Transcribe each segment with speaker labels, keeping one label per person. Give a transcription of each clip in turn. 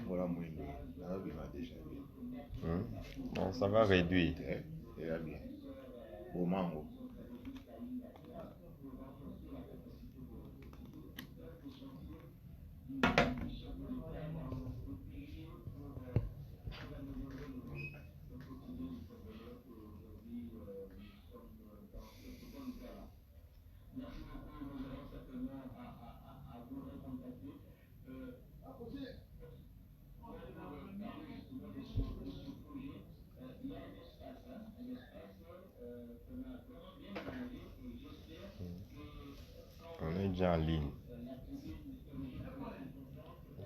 Speaker 1: Voilà, moi, il m'a déjà bien.
Speaker 2: Donc ça va réduire.
Speaker 1: Il va bien. Bon mango.
Speaker 2: On est déjà en ligne.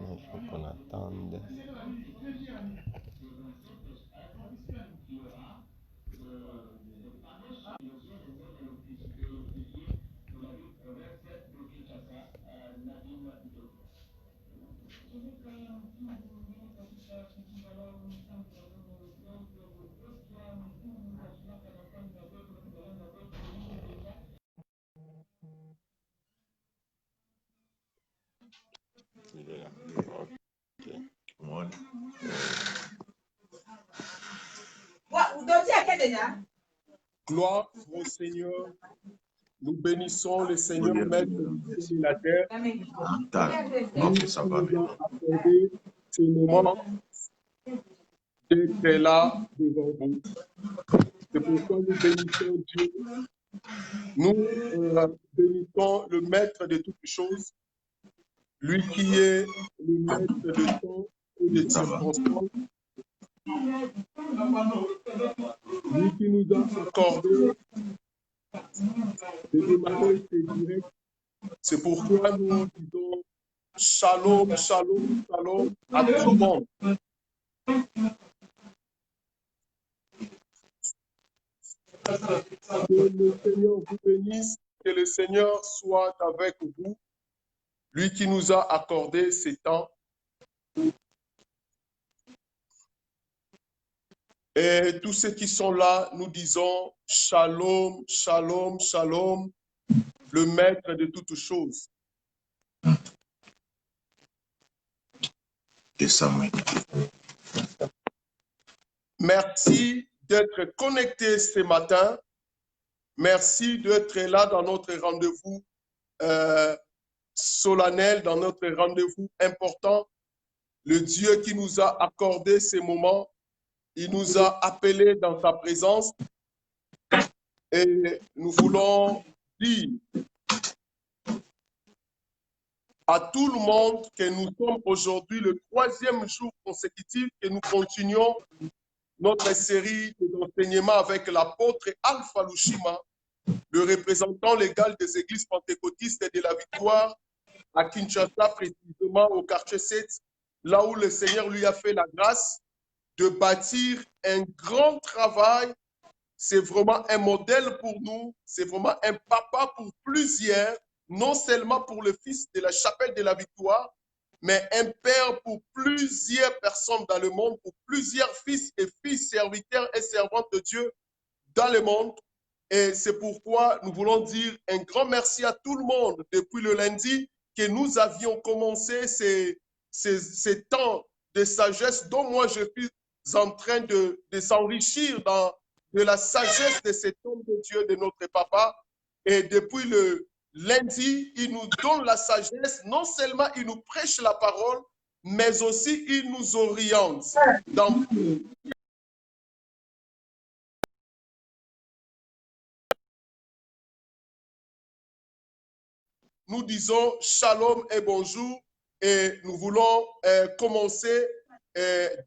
Speaker 2: Il faut qu'on attende.
Speaker 1: Il est là.
Speaker 2: Ok.
Speaker 1: Moi,
Speaker 3: Gloire au Seigneur. Nous bénissons le Seigneur,
Speaker 1: Gloire.
Speaker 3: Maître du ciel et la terre.
Speaker 1: Ok, ça va
Speaker 3: Nous a
Speaker 1: maintenant.
Speaker 3: accordé ce moment d'être là devant vous. C'est pourquoi nous bénissons Dieu. Nous bénissons le Maître de toutes choses, lui qui est le Maître de temps et de
Speaker 1: Ça va.
Speaker 3: circonstances, lui qui nous a accordé de démarrer ses directs. C'est pourquoi nous disons shalom, shalom, shalom à tout le monde. Que le Seigneur vous bénisse, que le Seigneur soit avec vous, lui qui nous a accordé ces temps. Et tous ceux qui sont là, nous disons shalom, shalom, shalom, le Maître de toutes choses.
Speaker 1: Et Samuel.
Speaker 3: Merci d'être connectés ce matin. Merci d'être là dans notre rendez-vous solennel, dans notre rendez-vous important. Le Dieu qui nous a accordé ces moments, il nous a appelés dans sa présence. Et nous voulons dire à tout le monde que nous sommes aujourd'hui le 3e jour consécutif que nous continuons notre série d'enseignements avec l'apôtre Alpha Lushima, le représentant légal des églises pentecôtistes de la Victoire à Kinshasa, précisément au quartier 7, là où le Seigneur lui a fait la grâce de bâtir un grand travail. C'est vraiment un modèle pour nous, c'est vraiment un papa pour plusieurs, non seulement pour le fils de la chapelle de la Victoire, mais un père pour plusieurs personnes dans le monde, pour plusieurs fils et filles, serviteurs et servantes de Dieu dans le monde. Et c'est pourquoi nous voulons dire un grand merci à tout le monde depuis le lundi que nous avions commencé ces temps de sagesse dont moi je suis en train de s'enrichir de la sagesse de cet homme de Dieu, de notre papa. Et depuis le lundi, il nous donne la sagesse. Non seulement il nous prêche la parole, mais aussi il nous oriente dans nous disons shalom et bonjour et nous voulons commencer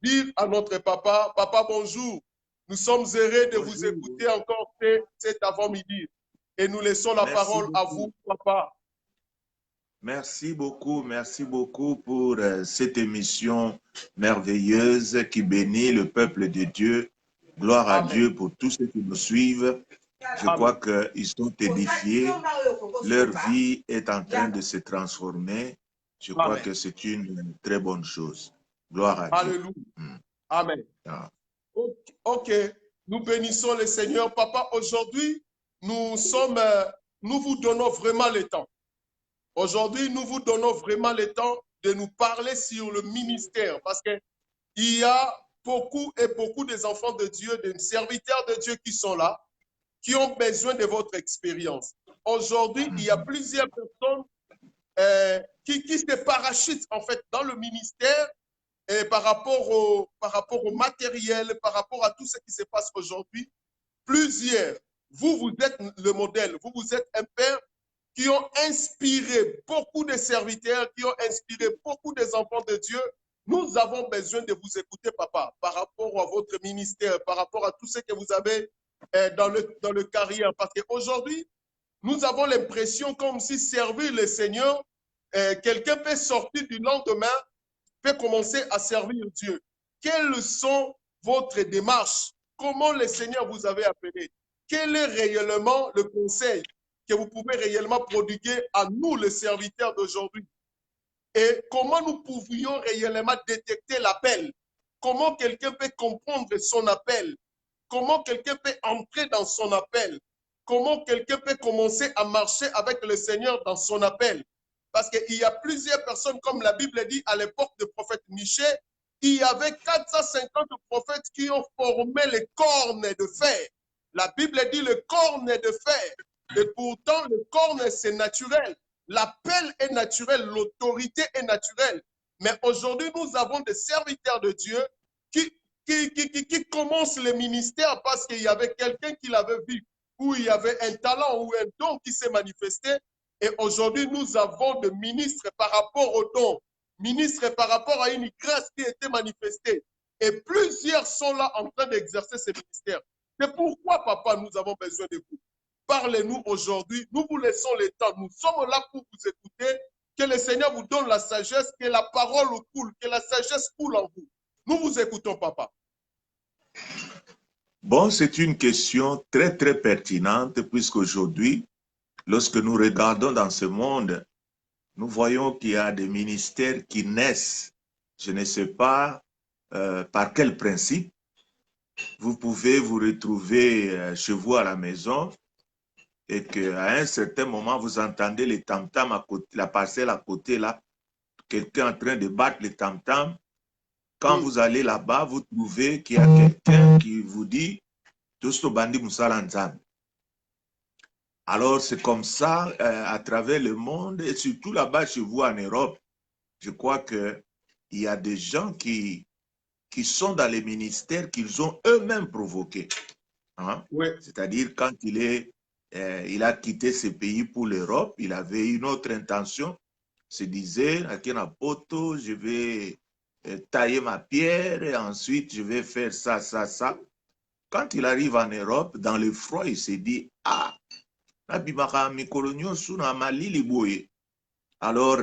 Speaker 3: dire à notre papa, papa bonjour, nous sommes heureux de vous écouter encore cet avant-midi et nous laissons la parole à vous, papa.
Speaker 1: Merci beaucoup pour cette émission merveilleuse qui bénit le peuple de Dieu. Gloire à Dieu pour tous ceux qui nous suivent. Je crois qu'ils sont édifiés. Leur vie est en train de se transformer. Je crois que c'est une très bonne chose. Gloire à Dieu.
Speaker 3: Alléluia. Amen.
Speaker 1: Ah.
Speaker 3: Ok, nous bénissons le Seigneur. Papa, aujourd'hui, nous sommes nous vous donnons vraiment le temps. Aujourd'hui, nous vous donnons vraiment le temps de nous parler sur le ministère parce qu'il y a beaucoup et beaucoup des enfants de Dieu, des serviteurs de Dieu qui sont là, qui ont besoin de votre expérience. Aujourd'hui, il y a plusieurs personnes qui se parachutent en fait dans le ministère par rapport au matériel, par rapport à tout ce qui se passe aujourd'hui. Plusieurs, vous êtes le modèle, vous êtes un père qui ont inspiré beaucoup de serviteurs, qui ont inspiré beaucoup des enfants de Dieu. Nous avons besoin de vous écouter, papa, par rapport à votre ministère, par rapport à tout ce que vous avez dans le carrière. Parce qu'aujourd'hui, nous avons l'impression comme si servir le Seigneur, quelqu'un peut sortir du lendemain, peut commencer à servir Dieu. Quelles sont votre démarche? Comment le Seigneur vous avait appelé? Quel est réellement le conseil que vous pouvez réellement prodiguer à nous, les serviteurs d'aujourd'hui? Et comment nous pouvions réellement détecter l'appel? Comment quelqu'un peut comprendre son appel? Comment quelqu'un peut entrer dans son appel? Comment quelqu'un peut commencer à marcher avec le Seigneur dans son appel? Parce qu'il y a plusieurs personnes, comme la Bible dit à l'époque du prophète Michée, il y avait 450 prophètes qui ont formé les cornes de fer. La Bible dit le corne de fer. Et pourtant, le corne, c'est naturel. L'appel est naturel, l'autorité est naturelle. Mais aujourd'hui, nous avons des serviteurs de Dieu qui commencent le ministère parce qu'il y avait quelqu'un qui l'avait vu, ou il y avait un talent ou un don qui s'est manifesté. Et aujourd'hui, nous avons des ministres par rapport au don, ministres par rapport à une grâce qui a été manifestée. Et plusieurs sont là en train d'exercer ce ministère. C'est pourquoi, papa, nous avons besoin de vous. Parlez-nous aujourd'hui. Nous vous laissons le temps. Nous sommes là pour vous écouter. Que le Seigneur vous donne la sagesse, que la parole coule, que la sagesse coule en vous. Nous vous écoutons, papa.
Speaker 1: Bon, c'est une question très, très pertinente puisqu'aujourd'hui, lorsque nous regardons dans ce monde, nous voyons qu'il y a des ministères qui naissent. Je ne sais pas par quel principe. Vous pouvez vous retrouver chez vous à la maison et qu'à un certain moment, vous entendez les tam-tams à côté, la parcelle à côté, là, quelqu'un en train de battre les tam-tams. Quand vous allez là-bas, vous trouvez qu'il y a quelqu'un qui vous dit « Tosto bandi musala nzambe ». Alors, c'est comme ça à travers le monde et surtout là-bas chez vous en Europe. Je crois qu'il y a des gens qui sont dans les ministères qu'ils ont eux-mêmes provoqués. Hein?
Speaker 3: Oui.
Speaker 1: C'est-à-dire quand il a quitté ce pays pour l'Europe, il avait une autre intention, se disait, à Kenapoto, je vais tailler ma pierre et ensuite je vais faire ça, ça, ça. Quand il arrive en Europe, dans le froid, il s'est dit, ah, alors,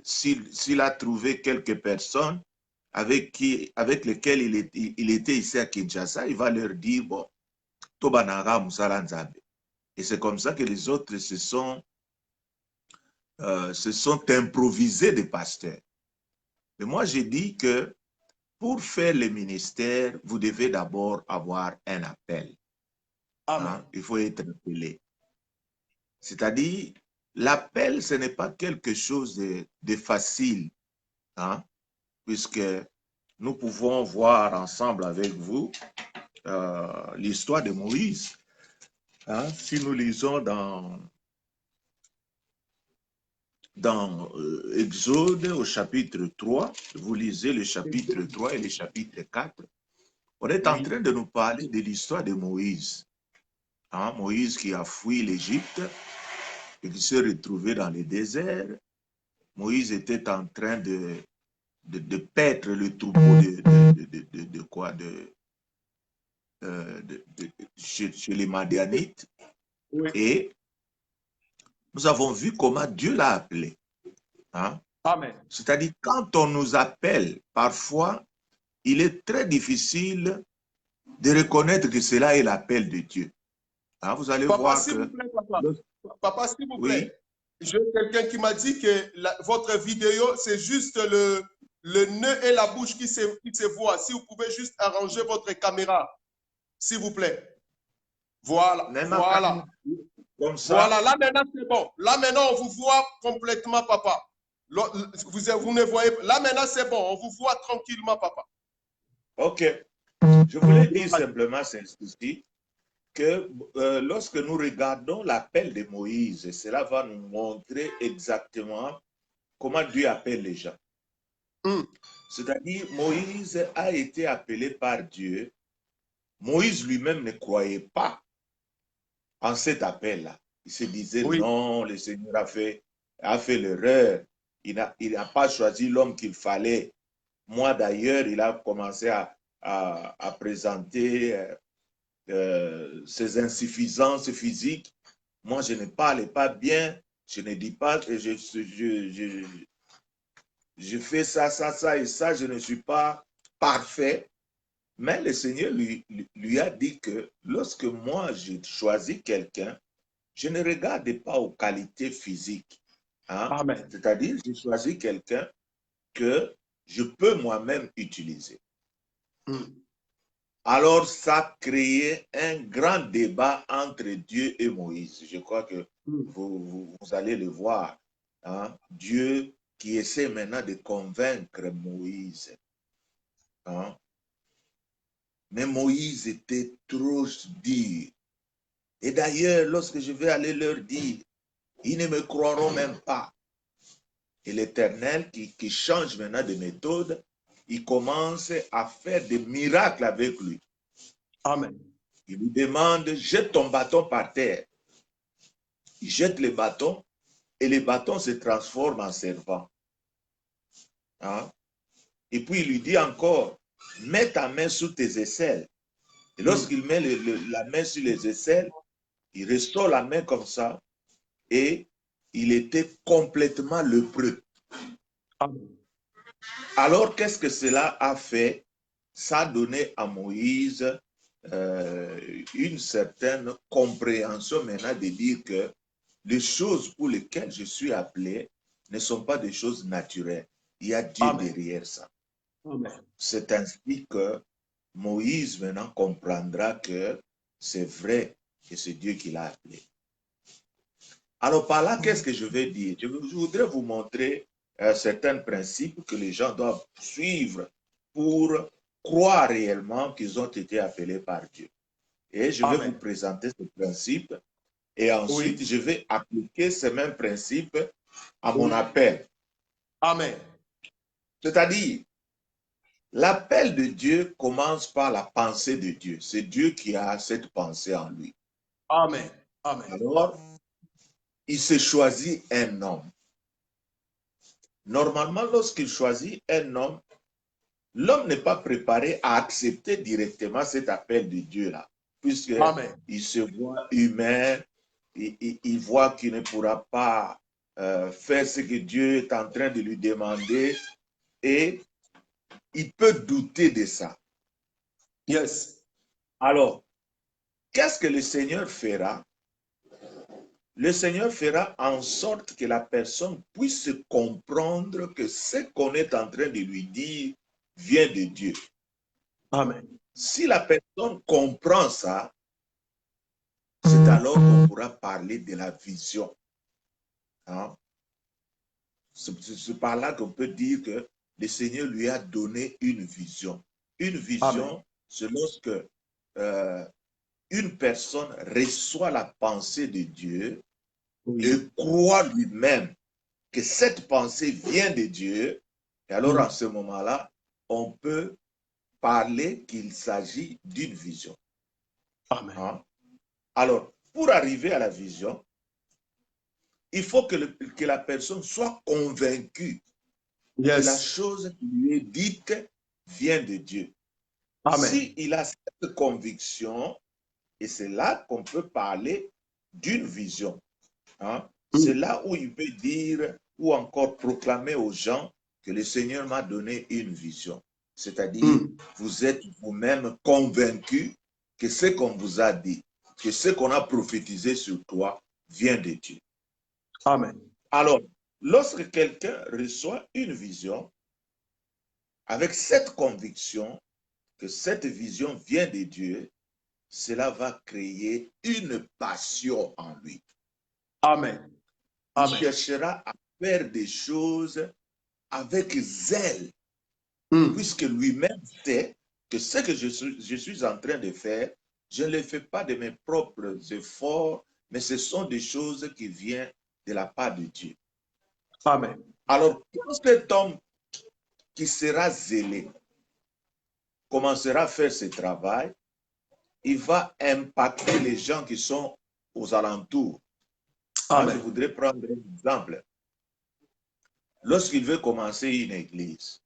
Speaker 1: s'il a trouvé quelques personnes avec lesquelles il était ici à Kinshasa, il va leur dire, bon, Tobanara Musala Nzambe. Et c'est comme ça que les autres se sont improvisés des pasteurs. Mais moi, j'ai dit que pour faire le ministère, vous devez d'abord avoir un appel. Hein? Il faut être appelé. C'est-à-dire, l'appel, ce n'est pas quelque chose de facile, hein? Puisque nous pouvons voir ensemble avec vous l'histoire de Moïse. Hein? Si nous lisons dans Exode au chapitre 3, vous lisez le chapitre 3 et le chapitre 4, on est en train de nous parler de l'histoire de Moïse. Hein? Moïse qui a fui l'Égypte et qui s'est retrouvé dans le désert. Moïse était en train de paître le troupeau chez les Madianites. Oui. Et nous avons vu comment Dieu l'a appelé. Hein?
Speaker 3: Amen.
Speaker 1: C'est-à-dire, quand on nous appelle, parfois, il est très difficile de reconnaître que cela est l'appel de Dieu. Hein? Vous allez voir que...
Speaker 3: Papa, s'il vous plaît, j'ai quelqu'un qui m'a dit que votre vidéo, c'est juste le nez et la bouche qui se voient. Si vous pouvez juste arranger votre caméra, s'il vous plaît. Voilà, voilà.
Speaker 1: Comme ça.
Speaker 3: Voilà, là maintenant c'est bon. Là maintenant on vous voit complètement, papa. Vous ne voyez pas. Là maintenant c'est bon, on vous voit tranquillement, papa.
Speaker 1: Ok. Je voulais dire simplement ceci, que lorsque nous regardons l'appel de Moïse, cela va nous montrer exactement comment Dieu appelle les gens. C'est-à-dire, Moïse a été appelé par Dieu. Moïse lui-même ne croyait pas en cet appel-là. Il se disait, non, le Seigneur a fait l'erreur. Il n'a pas choisi l'homme qu'il fallait. Moi, d'ailleurs, il a commencé à présenter ses insuffisances physiques. Moi, je ne parle pas bien. Je ne dis pas que je fais ça, ça, ça et ça. Je ne suis pas parfait. Mais le Seigneur lui a dit que lorsque moi, je choisis quelqu'un, je ne regarde pas aux qualités physiques. Hein? C'est-à-dire, je choisis quelqu'un que je peux moi-même utiliser. Alors, ça a créé un grand débat entre Dieu et Moïse. Je crois que vous allez le voir. Hein? Dieu qui essaie maintenant de convaincre Moïse. Hein? Mais Moïse était trop dur. Et d'ailleurs, lorsque je vais aller leur dire, ils ne me croiront même pas. Et l'Éternel qui change maintenant de méthode, il commence à faire des miracles avec lui.
Speaker 3: Amen.
Speaker 1: Il lui demande, jette ton bâton par terre. Il jette le bâton et le bâton se transforme en serpent. Hein? Et puis il lui dit encore, mets ta main sous tes aisselles. Et lorsqu'il met la main sur les aisselles, il ressort la main comme ça et il était complètement lépreux. Alors, qu'est-ce que cela a fait? Ça a donné à Moïse une certaine compréhension maintenant de dire que les choses pour lesquelles je suis appelé ne sont pas des choses naturelles. Il y a Dieu derrière ça. C'est ainsi que Moïse maintenant comprendra que c'est vrai que c'est Dieu qui l'a appelé. Alors par là, qu'est-ce que je vais dire? Je voudrais vous montrer certains principes que les gens doivent suivre pour croire réellement qu'ils ont été appelés par Dieu. Et je vais vous présenter ces principes et ensuite je vais appliquer ces mêmes principes à mon appel.
Speaker 3: Amen.
Speaker 1: C'est-à-dire, l'appel de Dieu commence par la pensée de Dieu. C'est Dieu qui a cette pensée en lui.
Speaker 3: Amen. Amen.
Speaker 1: Alors, il se choisit un homme. Normalement, lorsqu'il choisit un homme, l'homme n'est pas préparé à accepter directement cet appel de Dieu-là, puisqu'il se voit humain, il voit qu'il ne pourra pas faire ce que Dieu est en train de lui demander et il peut douter de ça.
Speaker 3: Yes.
Speaker 1: Alors, qu'est-ce que le Seigneur fera? Le Seigneur fera en sorte que la personne puisse comprendre que ce qu'on est en train de lui dire vient de Dieu.
Speaker 3: Amen.
Speaker 1: Si la personne comprend ça, c'est alors qu'on pourra parler de la vision. Hein? C'est par là qu'on peut dire que le Seigneur lui a donné une vision. Une vision, c'est lorsque une personne reçoit la pensée de Dieu et croit lui-même que cette pensée vient de Dieu. Et alors, en ce moment-là, on peut parler qu'il s'agit d'une vision.
Speaker 3: Amen.
Speaker 1: Hein? Alors, pour arriver à la vision, il faut que la personne soit convaincue que la chose qui lui est dite vient de Dieu. S'il a cette conviction, et c'est là qu'on peut parler d'une vision. Hein? C'est là où il peut dire ou encore proclamer aux gens que le Seigneur m'a donné une vision. C'est-à-dire, vous êtes vous-même convaincu que ce qu'on vous a dit, que ce qu'on a prophétisé sur toi vient de Dieu.
Speaker 3: Amen.
Speaker 1: Alors, lorsque quelqu'un reçoit une vision, avec cette conviction que cette vision vient de Dieu, cela va créer une passion en lui.
Speaker 3: Amen.
Speaker 1: Il
Speaker 3: Amen.
Speaker 1: cherchera à faire des choses avec zèle, puisque lui-même sait que ce que je suis en train de faire, je ne le fais pas de mes propres efforts, mais ce sont des choses qui viennent de la part de Dieu.
Speaker 3: Amen.
Speaker 1: Alors, quand cet homme qui sera zélé commencera à faire ce travail, il va impacter les gens qui sont aux alentours. Moi, je
Speaker 3: Amen.
Speaker 1: voudrais prendre un exemple. Lorsqu'il veut commencer une église,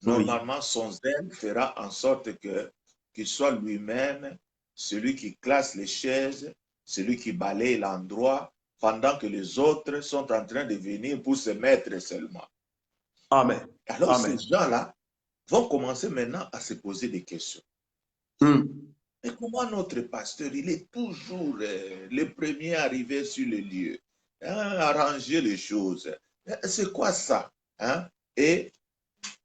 Speaker 1: normalement, son zèle fera en sorte qu'il soit lui-même celui qui classe les chaises, celui qui balaye l'endroit, pendant que les autres sont en train de venir pour se mettre seulement.
Speaker 3: Amen.
Speaker 1: Alors,
Speaker 3: Amen.
Speaker 1: ces gens-là vont commencer maintenant à se poser des questions. Mais comment notre pasteur, il est toujours le premier arrivé sur le lieu, arranger les choses. C'est quoi ça? Hein? Et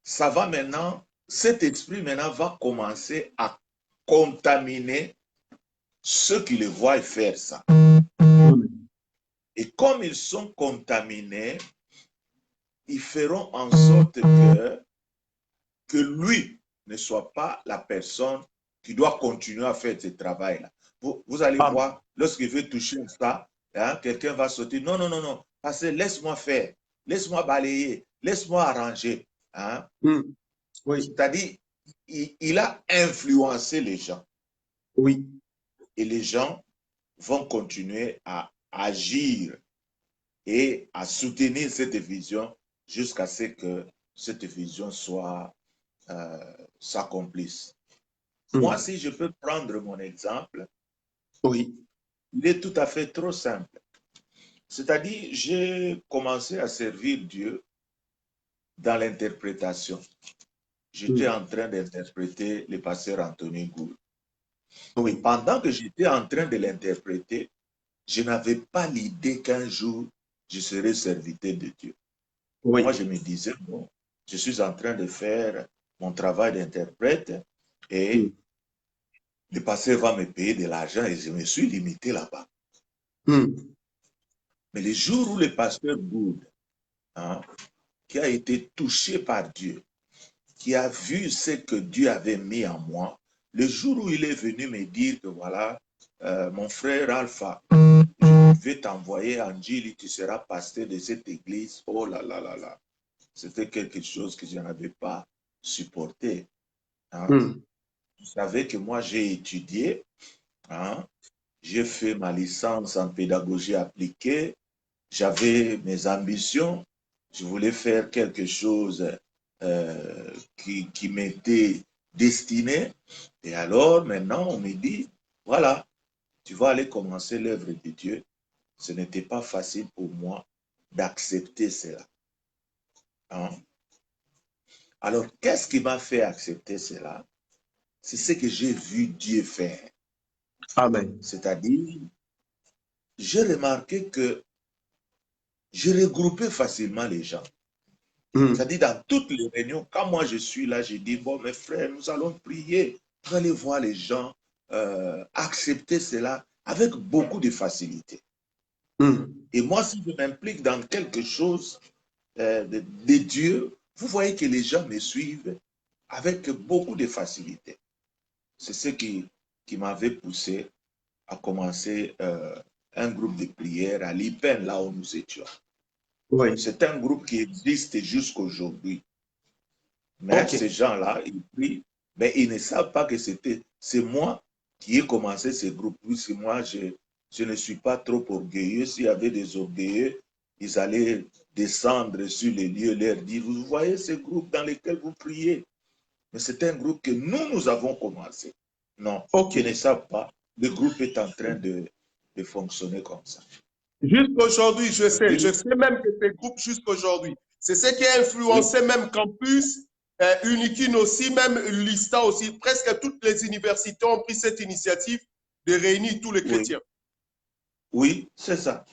Speaker 1: ça va maintenant, cet esprit maintenant va commencer à contaminer ceux qui le voient faire ça. Et comme ils sont contaminés, ils feront en sorte que lui ne soit pas la personne qui doit continuer à faire ce travail-là. Vous allez voir, lorsqu'il veut toucher ça, hein, quelqu'un va sauter. Non, non, non, non, parce que laisse-moi faire, laisse-moi balayer, laisse-moi arranger. Hein.
Speaker 3: Oui.
Speaker 1: C'est-à-dire, il a influencé les gens.
Speaker 3: Oui.
Speaker 1: Et les gens vont continuer à agir et à soutenir cette vision jusqu'à ce que cette vision s'accomplisse. Moi, si je peux prendre mon exemple,
Speaker 3: oui,
Speaker 1: il est tout à fait trop simple. C'est-à-dire, j'ai commencé à servir Dieu dans l'interprétation. J'étais en train d'interpréter le pasteur Anthony Gould. Oui. Et pendant que j'étais en train de l'interpréter, je n'avais pas l'idée qu'un jour, je serais serviteur de Dieu. Oui. Moi, je me disais, bon, je suis en train de faire mon travail d'interprète et le pasteur va me payer de l'argent et je me suis limité là-bas. Mais le jour où le pasteur Gould, hein, qui a été touché par Dieu, qui a vu ce que Dieu avait mis en moi, le jour où il est venu me dire que voilà, mon frère Alpha, je vais t'envoyer en Gili, tu seras pasteur de cette église. Oh là là là là. C'était quelque chose que je n'avais pas supporté. Hein. Vous savez que moi, j'ai étudié, hein, j'ai fait ma licence en pédagogie appliquée, j'avais mes ambitions, je voulais faire quelque chose qui m'était destiné. Et alors, maintenant, on me dit, voilà, tu vas aller commencer l'œuvre de Dieu. Ce n'était pas facile pour moi d'accepter cela. Hein? Alors, qu'est-ce qui m'a fait accepter cela? C'est ce que j'ai vu Dieu faire.
Speaker 3: Amen.
Speaker 1: C'est-à-dire, j'ai remarqué que je regroupais facilement les gens. C'est-à-dire, dans toutes les réunions, quand moi je suis là, je dis, bon, mes frères, nous allons prier. Vous allez voir les gens accepter cela avec beaucoup de facilité. Et moi, si je m'implique dans quelque chose de Dieu, vous voyez que les gens me suivent avec beaucoup de facilité. C'est ce qui m'avait poussé à commencer un groupe de prière à l'IPEN, là où nous étions. Oui. C'est un groupe qui existe jusqu'à aujourd'hui. Mais ces gens-là, ils prient, mais ils ne savent pas que c'est moi qui ai commencé ce groupe. Puisque moi, je ne suis pas trop orgueilleux. S'il y avait des orgueilleux, ils allaient descendre sur les lieux, leur dire, vous voyez ce groupe dans lequel vous priez. Mais c'est un groupe que nous avons commencé. Non, ils ne savent pas. Le groupe est en train de fonctionner comme ça.
Speaker 3: Jusqu'aujourd'hui, je sais même que ce groupe, jusqu'aujourd'hui, c'est ce qui a influencé même Campus, Unikin aussi, même Lista aussi. Presque toutes les universités ont pris cette initiative de réunir tous les chrétiens.
Speaker 1: Oui, c'est ça.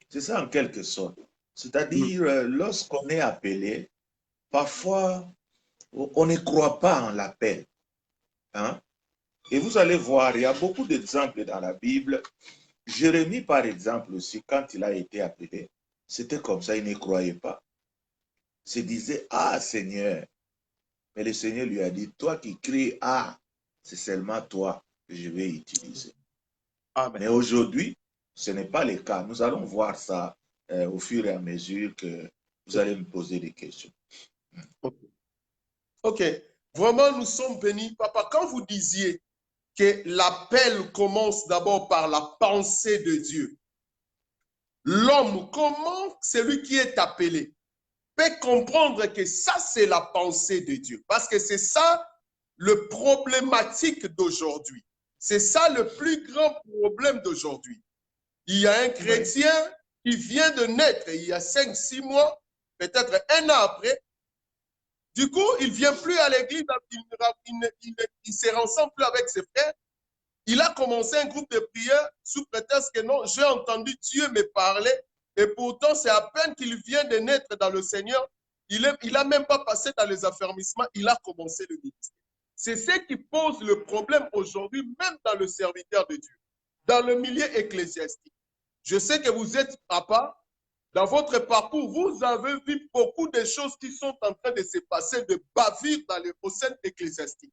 Speaker 1: C'est ça en quelque sorte. C'est-à-dire, lorsqu'on est appelé, parfois, on ne croit pas en l'appel. Hein? Et vous allez voir, il y a beaucoup d'exemples dans la Bible. Jérémie, par exemple, aussi, quand il a été appelé, c'était comme ça, il ne croyait pas. Il se disait, ah Seigneur. Mais le Seigneur lui a dit, toi qui cries, ah, c'est seulement toi que je vais utiliser.
Speaker 3: Amen.
Speaker 1: Mais aujourd'hui, ce n'est pas le cas. Nous allons voir ça au fur et à mesure que vous allez me poser des questions.
Speaker 3: Ok. Vraiment, nous sommes bénis. Papa, quand vous disiez que l'appel commence d'abord par la pensée de Dieu, l'homme, comment celui qui est appelé peut comprendre que ça, c'est la pensée de Dieu? Parce que c'est ça le problématique d'aujourd'hui. C'est ça le plus grand problème d'aujourd'hui. Il y a un chrétien qui vient de naître il y a 5-6 mois, peut-être un an après. Du coup, il ne vient plus à l'église, il ne se rassemble plus avec ses frères. Il a commencé un groupe de prière sous prétexte que non, j'ai entendu Dieu me parler. Et pourtant, c'est à peine qu'il vient de naître dans le Seigneur. Il n'a même pas passé dans les affermissements. Il a commencé le ministère. C'est ce qui pose le problème aujourd'hui, même dans le serviteur de Dieu, dans le milieu ecclésiastique. Je sais que vous êtes papa. Dans votre parcours, vous avez vu beaucoup de choses qui sont en train de se passer, de bavures dans le sein ecclésiastique.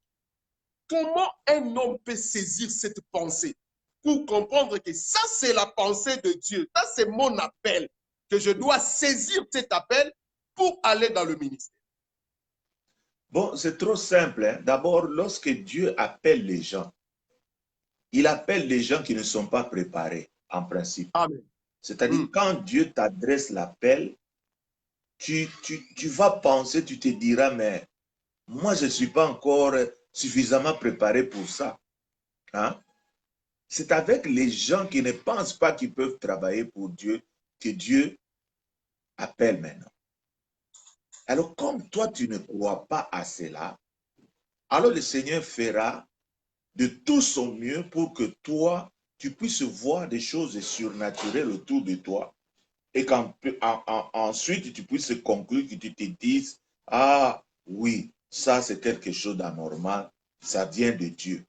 Speaker 3: Comment un homme peut saisir cette pensée pour comprendre que ça, c'est la pensée de Dieu, ça, c'est mon appel, que je dois saisir cet appel pour aller dans le ministère?
Speaker 1: Bon, c'est trop simple. Hein? D'abord, lorsque Dieu appelle les gens, il appelle les gens qui ne sont pas préparés, en principe.
Speaker 3: Amen.
Speaker 1: C'est-à-dire, quand Dieu t'adresse l'appel, tu vas penser, tu te diras, mais moi, je ne suis pas encore suffisamment préparé pour ça. Hein? C'est avec les gens qui ne pensent pas qu'ils peuvent travailler pour Dieu que Dieu appelle maintenant. Alors, comme toi, tu ne crois pas à cela, alors le Seigneur fera de tout son mieux pour que toi, tu puisses voir des choses surnaturelles autour de toi et qu'ensuite, tu puisses conclure, que tu te dises, ah oui, ça c'est quelque chose d'anormal, ça vient de Dieu.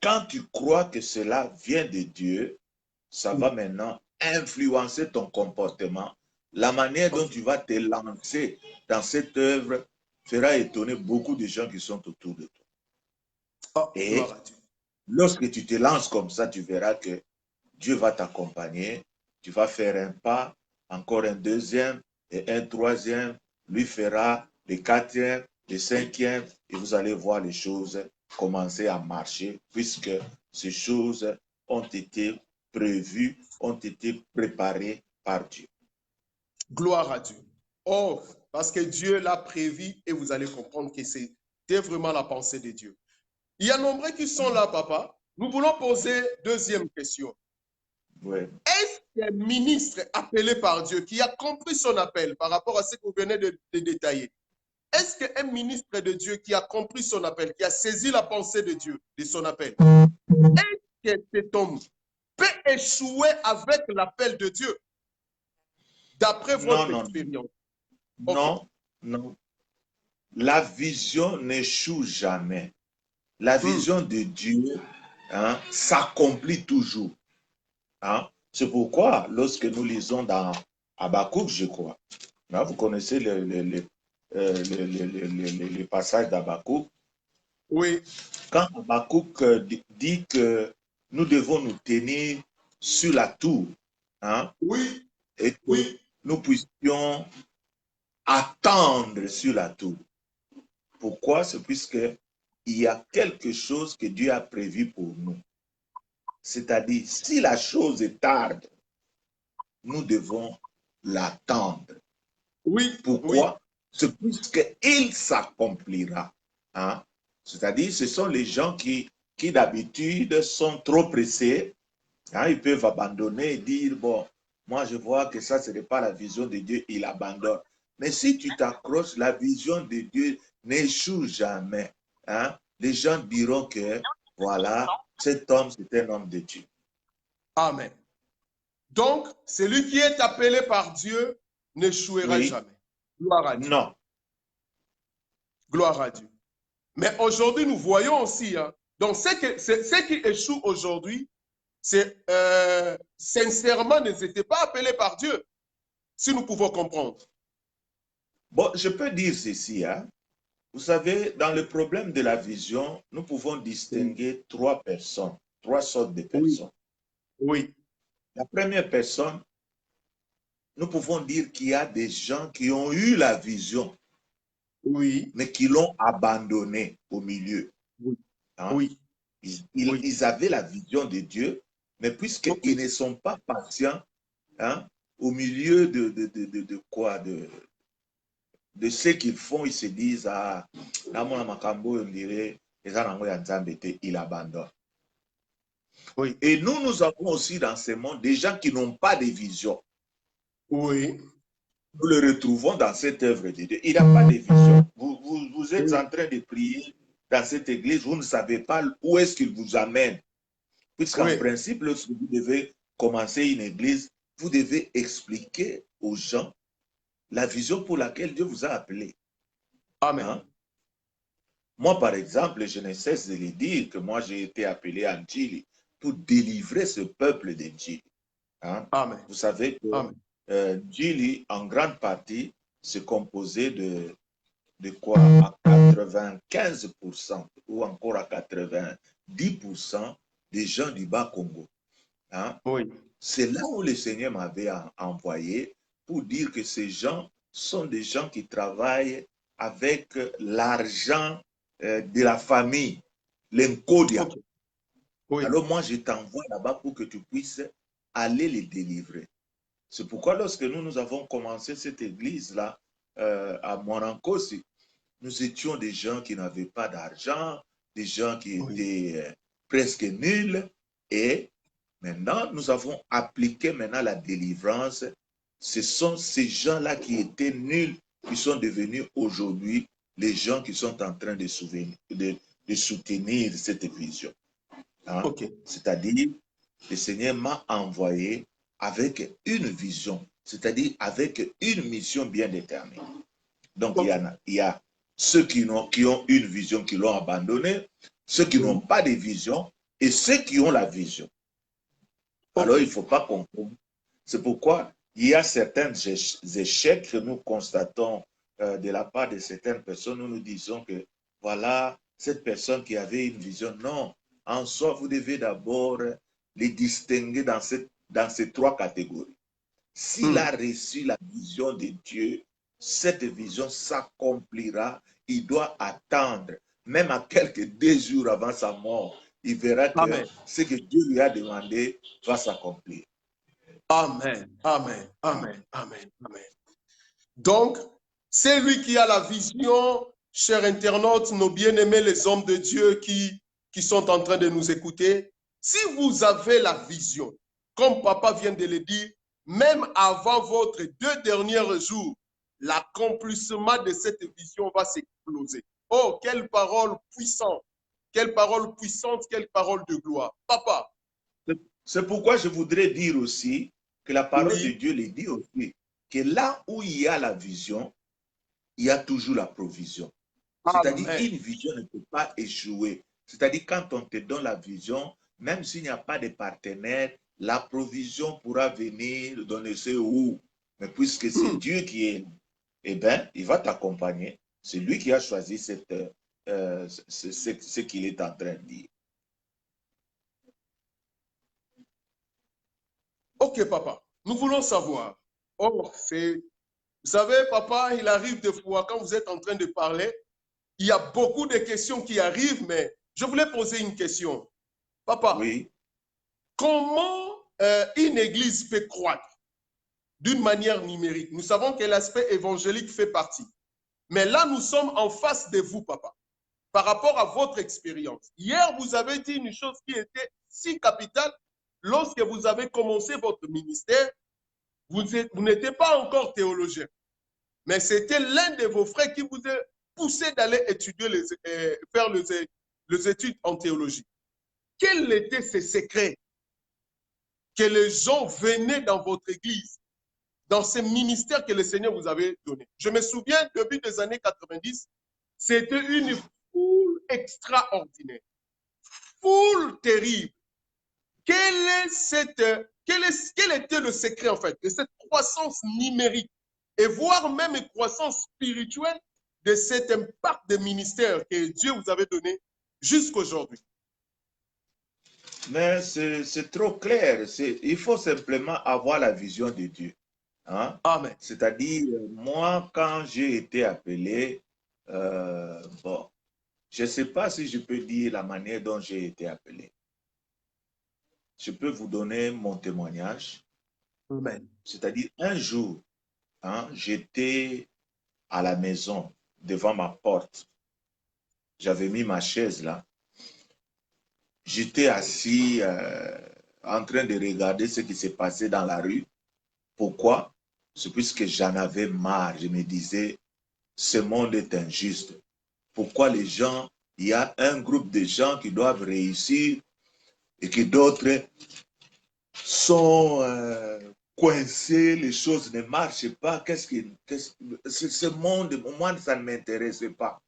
Speaker 1: Quand tu crois que cela vient de Dieu, ça va maintenant influencer ton comportement. La manière dont tu vas te lancer dans cette œuvre fera étonner beaucoup de gens qui sont autour de toi.
Speaker 3: Oh,
Speaker 1: et lorsque tu te lances comme ça, tu verras que Dieu va t'accompagner. Tu vas faire un pas, encore un deuxième et un troisième. Lui fera le quatrième, le cinquième, et vous allez voir les choses commencer à marcher puisque ces choses ont été prévues, ont été préparées par Dieu.
Speaker 3: Gloire à Dieu. Oh, parce que Dieu l'a prévu et vous allez comprendre que c'était vraiment la pensée de Dieu. Il y a nombreux qui sont là, papa. Nous voulons poser deuxième question.
Speaker 1: Ouais.
Speaker 3: Est-ce qu'un ministre appelé par Dieu qui a compris son appel par rapport à ce que vous venez de détailler, est-ce qu'un ministre de Dieu qui a compris son appel, qui a saisi la pensée de Dieu, de son appel, est-ce que cet homme peut échouer avec l'appel de Dieu d'après votre expérience?
Speaker 1: Non, non. La vision n'échoue jamais. La vision de Dieu s'accomplit toujours. Hein? C'est pourquoi, lorsque nous lisons dans Habakkuk, je crois, hein, vous connaissez les passages d'Habakkuk.
Speaker 3: Oui.
Speaker 1: Quand Habakkuk dit que nous devons nous tenir sur la tour, hein,
Speaker 3: oui,
Speaker 1: et que nous puissions attendre sur la tour. Pourquoi? C'est puisqu'il y a quelque chose que Dieu a prévu pour nous. C'est-à-dire, si la chose est tarde, nous devons l'attendre.
Speaker 3: Oui.
Speaker 1: Pourquoi? C'est puisqu'il s'accomplira. Hein? C'est-à-dire, ce sont les gens qui d'habitude sont trop pressés. Hein? Ils peuvent abandonner et dire, bon, moi je vois que ça, ce n'est pas la vision de Dieu, il abandonne. Mais si tu t'accroches, la vision de Dieu n'échoue jamais. Hein? Les gens diront que, voilà, cet homme, c'est un homme de Dieu.
Speaker 3: Amen. Donc, celui qui est appelé par Dieu n'échouera jamais. Gloire à Dieu.
Speaker 1: Non.
Speaker 3: Gloire à Dieu. Mais aujourd'hui, nous voyons aussi, hein, Donc, ce qui échoue aujourd'hui, c'est sincèrement ne s'étaient pas appelés par Dieu, si nous pouvons comprendre.
Speaker 1: Bon, je peux dire ceci, hein. Vous savez, dans le problème de la vision, nous pouvons distinguer trois personnes, trois sortes de personnes.
Speaker 3: Oui.
Speaker 1: La première personne, nous pouvons dire qu'il y a des gens qui ont eu la vision,
Speaker 3: oui,
Speaker 1: mais qui l'ont abandonnée au milieu.
Speaker 3: Oui.
Speaker 1: Hein?
Speaker 3: Oui.
Speaker 1: Ils avaient la vision de Dieu, mais puisqu'ils ne sont pas patients, hein, au milieu de quoi, de ce qu'ils font, ils se disent, ah, on dirait, il abandonne.
Speaker 3: Oui.
Speaker 1: Et nous avons aussi dans ce monde des gens qui n'ont pas de vision.
Speaker 3: Oui.
Speaker 1: Nous le retrouvons dans cette œuvre de Dieu. Il n'a pas de vision. Vous êtes en train de prier dans cette église, vous ne savez pas où est-ce qu'il vous amène. Puisqu'en principe, lorsque vous devez commencer une église, vous devez expliquer aux gens la vision pour laquelle Dieu vous a appelé.
Speaker 3: Amen.
Speaker 1: Hein? Moi, par exemple, je ne cesse de le dire que moi, j'ai été appelé à Ndjili pour délivrer ce peuple de Ndjili. Hein? Amen. Vous savez que Ndjili, en grande partie, se composait de quoi? À 95% ou encore à 90% des gens du Bas-Congo. Hein? Oui. C'est là où le Seigneur m'avait envoyé pour dire que ces gens sont des gens qui travaillent avec l'argent de la famille, l'encodia. Okay. Oui. Alors moi, je t'envoie là-bas pour que tu puisses aller les délivrer. C'est pourquoi lorsque nous avons commencé cette église-là à Morankosi, nous étions des gens qui n'avaient pas d'argent, des gens qui étaient presque nuls. Et maintenant, nous avons appliqué maintenant la délivrance. Ce sont ces gens-là qui étaient nuls qui sont devenus aujourd'hui les gens qui sont en train de soutenir cette vision. Hein? Okay. C'est-à-dire, le Seigneur m'a envoyé avec une vision, c'est-à-dire avec une mission bien déterminée. Donc, il y a ceux qui ont une vision, qui l'ont abandonnée, ceux qui n'ont pas de vision et ceux qui ont la vision. Alors, il ne faut pas comprendre. C'est pourquoi il y a certains échecs que nous constatons de la part de certaines personnes. Nous nous disons que, voilà, cette personne qui avait une vision. Non, en soi, vous devez d'abord les distinguer dans ces trois catégories. S'il a reçu la vision de Dieu, cette vision s'accomplira. Il doit attendre, même à quelques 2 jours avant sa mort. Il verra que ce que Dieu lui a demandé va s'accomplir.
Speaker 3: Amen, amen, amen, amen, amen. Donc, c'est lui qui a la vision, chers internautes, nos bien-aimés, les hommes de Dieu qui sont en train de nous écouter. Si vous avez la vision, comme papa vient de le dire, même avant votre 2 derniers jours, l'accomplissement de cette vision va s'exploser. Oh, quelle parole puissante, quelle parole puissante, quelle parole de gloire. Papa.
Speaker 1: C'est pourquoi je voudrais dire aussi que la parole de Dieu le dit aussi, que là où il y a la vision, il y a toujours la provision. C'est-à-dire une vision ne peut pas échouer. C'est-à-dire quand on te donne la vision, même s'il n'y a pas de partenaire, la provision pourra venir de ne sais où. Mais puisque c'est Dieu qui est, eh bien, il va t'accompagner. C'est lui qui a choisi ce qu'il est en train de dire.
Speaker 3: Ok, papa, nous voulons savoir. Oh, vous savez, papa, il arrive des fois, quand vous êtes en train de parler, il y a beaucoup de questions qui arrivent, mais je voulais poser une question. Papa, oui. Comment une église peut croître d'une manière numérique? Nous savons que l'aspect évangélique fait partie. Mais là, nous sommes en face de vous, papa, par rapport à votre expérience. Hier, vous avez dit une chose qui était si capitale. Lorsque vous avez commencé votre ministère, vous n'étiez pas encore théologien. Mais c'était l'un de vos frères qui vous a poussé d'aller étudier, faire les études en théologie. Quels étaient ces secrets que les gens venaient dans votre église, dans ces ministères que le Seigneur vous avait donnés? Je me souviens, début des années 90, c'était une foule extraordinaire. foule terrible. Quel était le secret en fait de cette croissance numérique et voire même une croissance spirituelle de cet impact de ministère que Dieu vous avait donné jusqu'à aujourd'hui?
Speaker 1: Mais c'est trop clair. Il faut simplement avoir la vision de Dieu. Hein?
Speaker 3: Amen.
Speaker 1: C'est-à-dire, moi, quand j'ai été appelé, bon, je ne sais pas si je peux dire la manière dont j'ai été appelé. Je peux vous donner mon témoignage.
Speaker 3: Amen.
Speaker 1: C'est-à-dire, un jour, hein, j'étais à la maison, devant ma porte. J'avais mis ma chaise là. J'étais assis en train de regarder ce qui s'est passé dans la rue. Pourquoi? C'est puisque j'en avais marre. Je me disais, ce monde est injuste. Pourquoi les gens, il y a un groupe de gens qui doivent réussir et que d'autres sont coincés, les choses ne marchent pas. Ce monde, moi, ça ne m'intéressait pas.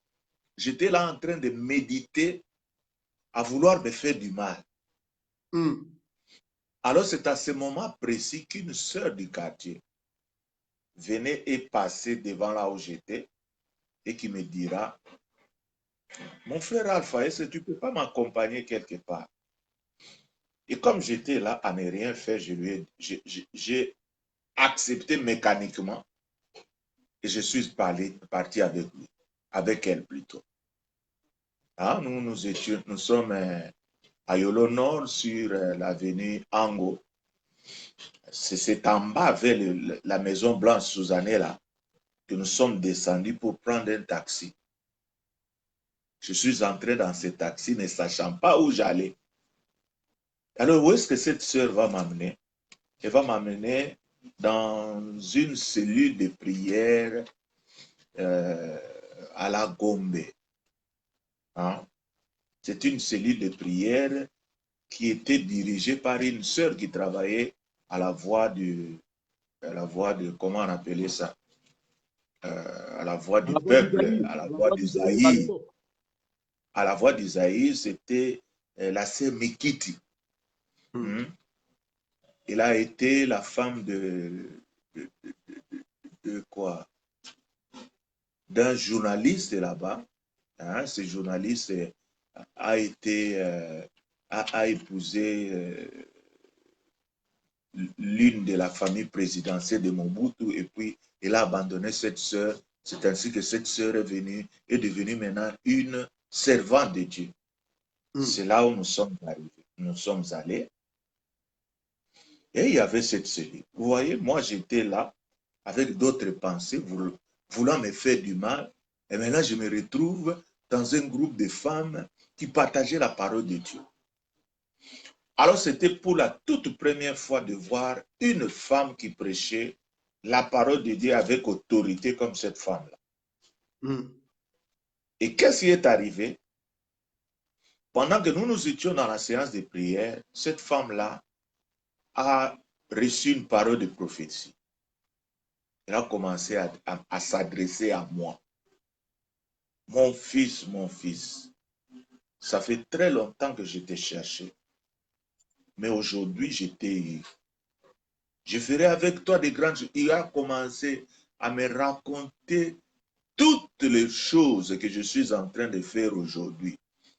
Speaker 1: J'étais là en train de méditer à vouloir me faire du mal. Alors c'est à ce moment précis qu'une sœur du quartier venait et passait devant là où j'étais et qui me dira, mon frère Alpha, est-ce que tu ne peux pas m'accompagner quelque part? Et comme j'étais là à ne rien faire, j'ai accepté mécaniquement et je suis parti avec lui, avec elle plutôt. Ah, nous sommes à Yolo Nord sur l'avenue Ango. C'est en bas vers la Maison Blanche Suzanne là que nous sommes descendus pour prendre un taxi. Je suis entré dans ce taxi ne sachant pas où j'allais. Alors, où est-ce que cette sœur va m'amener? Elle va m'amener dans une cellule de prière à la Gombe. Hein? C'est une cellule de prière qui était dirigée par une sœur qui travaillait à la voix de, comment on appelait ça? À la voix du peuple, à la voix d'Isaïe. À la voix d'Isaïe, c'était la sœur Mikiti. Elle a été la femme de quoi? D'un journaliste là-bas. Hein? Ce journaliste a épousé l'une de la famille présidentielle de Mobutu et puis elle a abandonné cette sœur. C'est ainsi que cette sœur est devenue maintenant une servante de Dieu. C'est là où nous sommes arrivés. Nous sommes allés. Et il y avait cette cellule. Vous voyez, moi j'étais là avec d'autres pensées, voulant me faire du mal. Et maintenant je me retrouve dans un groupe de femmes qui partageaient la parole de Dieu. Alors c'était pour la toute première fois de voir une femme qui prêchait la parole de Dieu avec autorité comme cette femme-là. Et qu'est-ce qui est arrivé? Pendant que nous étions dans la séance de prière, cette femme-là a reçu une parole de prophétie. Elle a commencé à s'adresser à moi. Mon fils, ça fait très longtemps que je t'ai cherché. Mais aujourd'hui, je t'ai eu. Je ferai avec toi des grandes choses. Il a commencé à me raconter toutes les choses que je suis en train de faire aujourd'hui.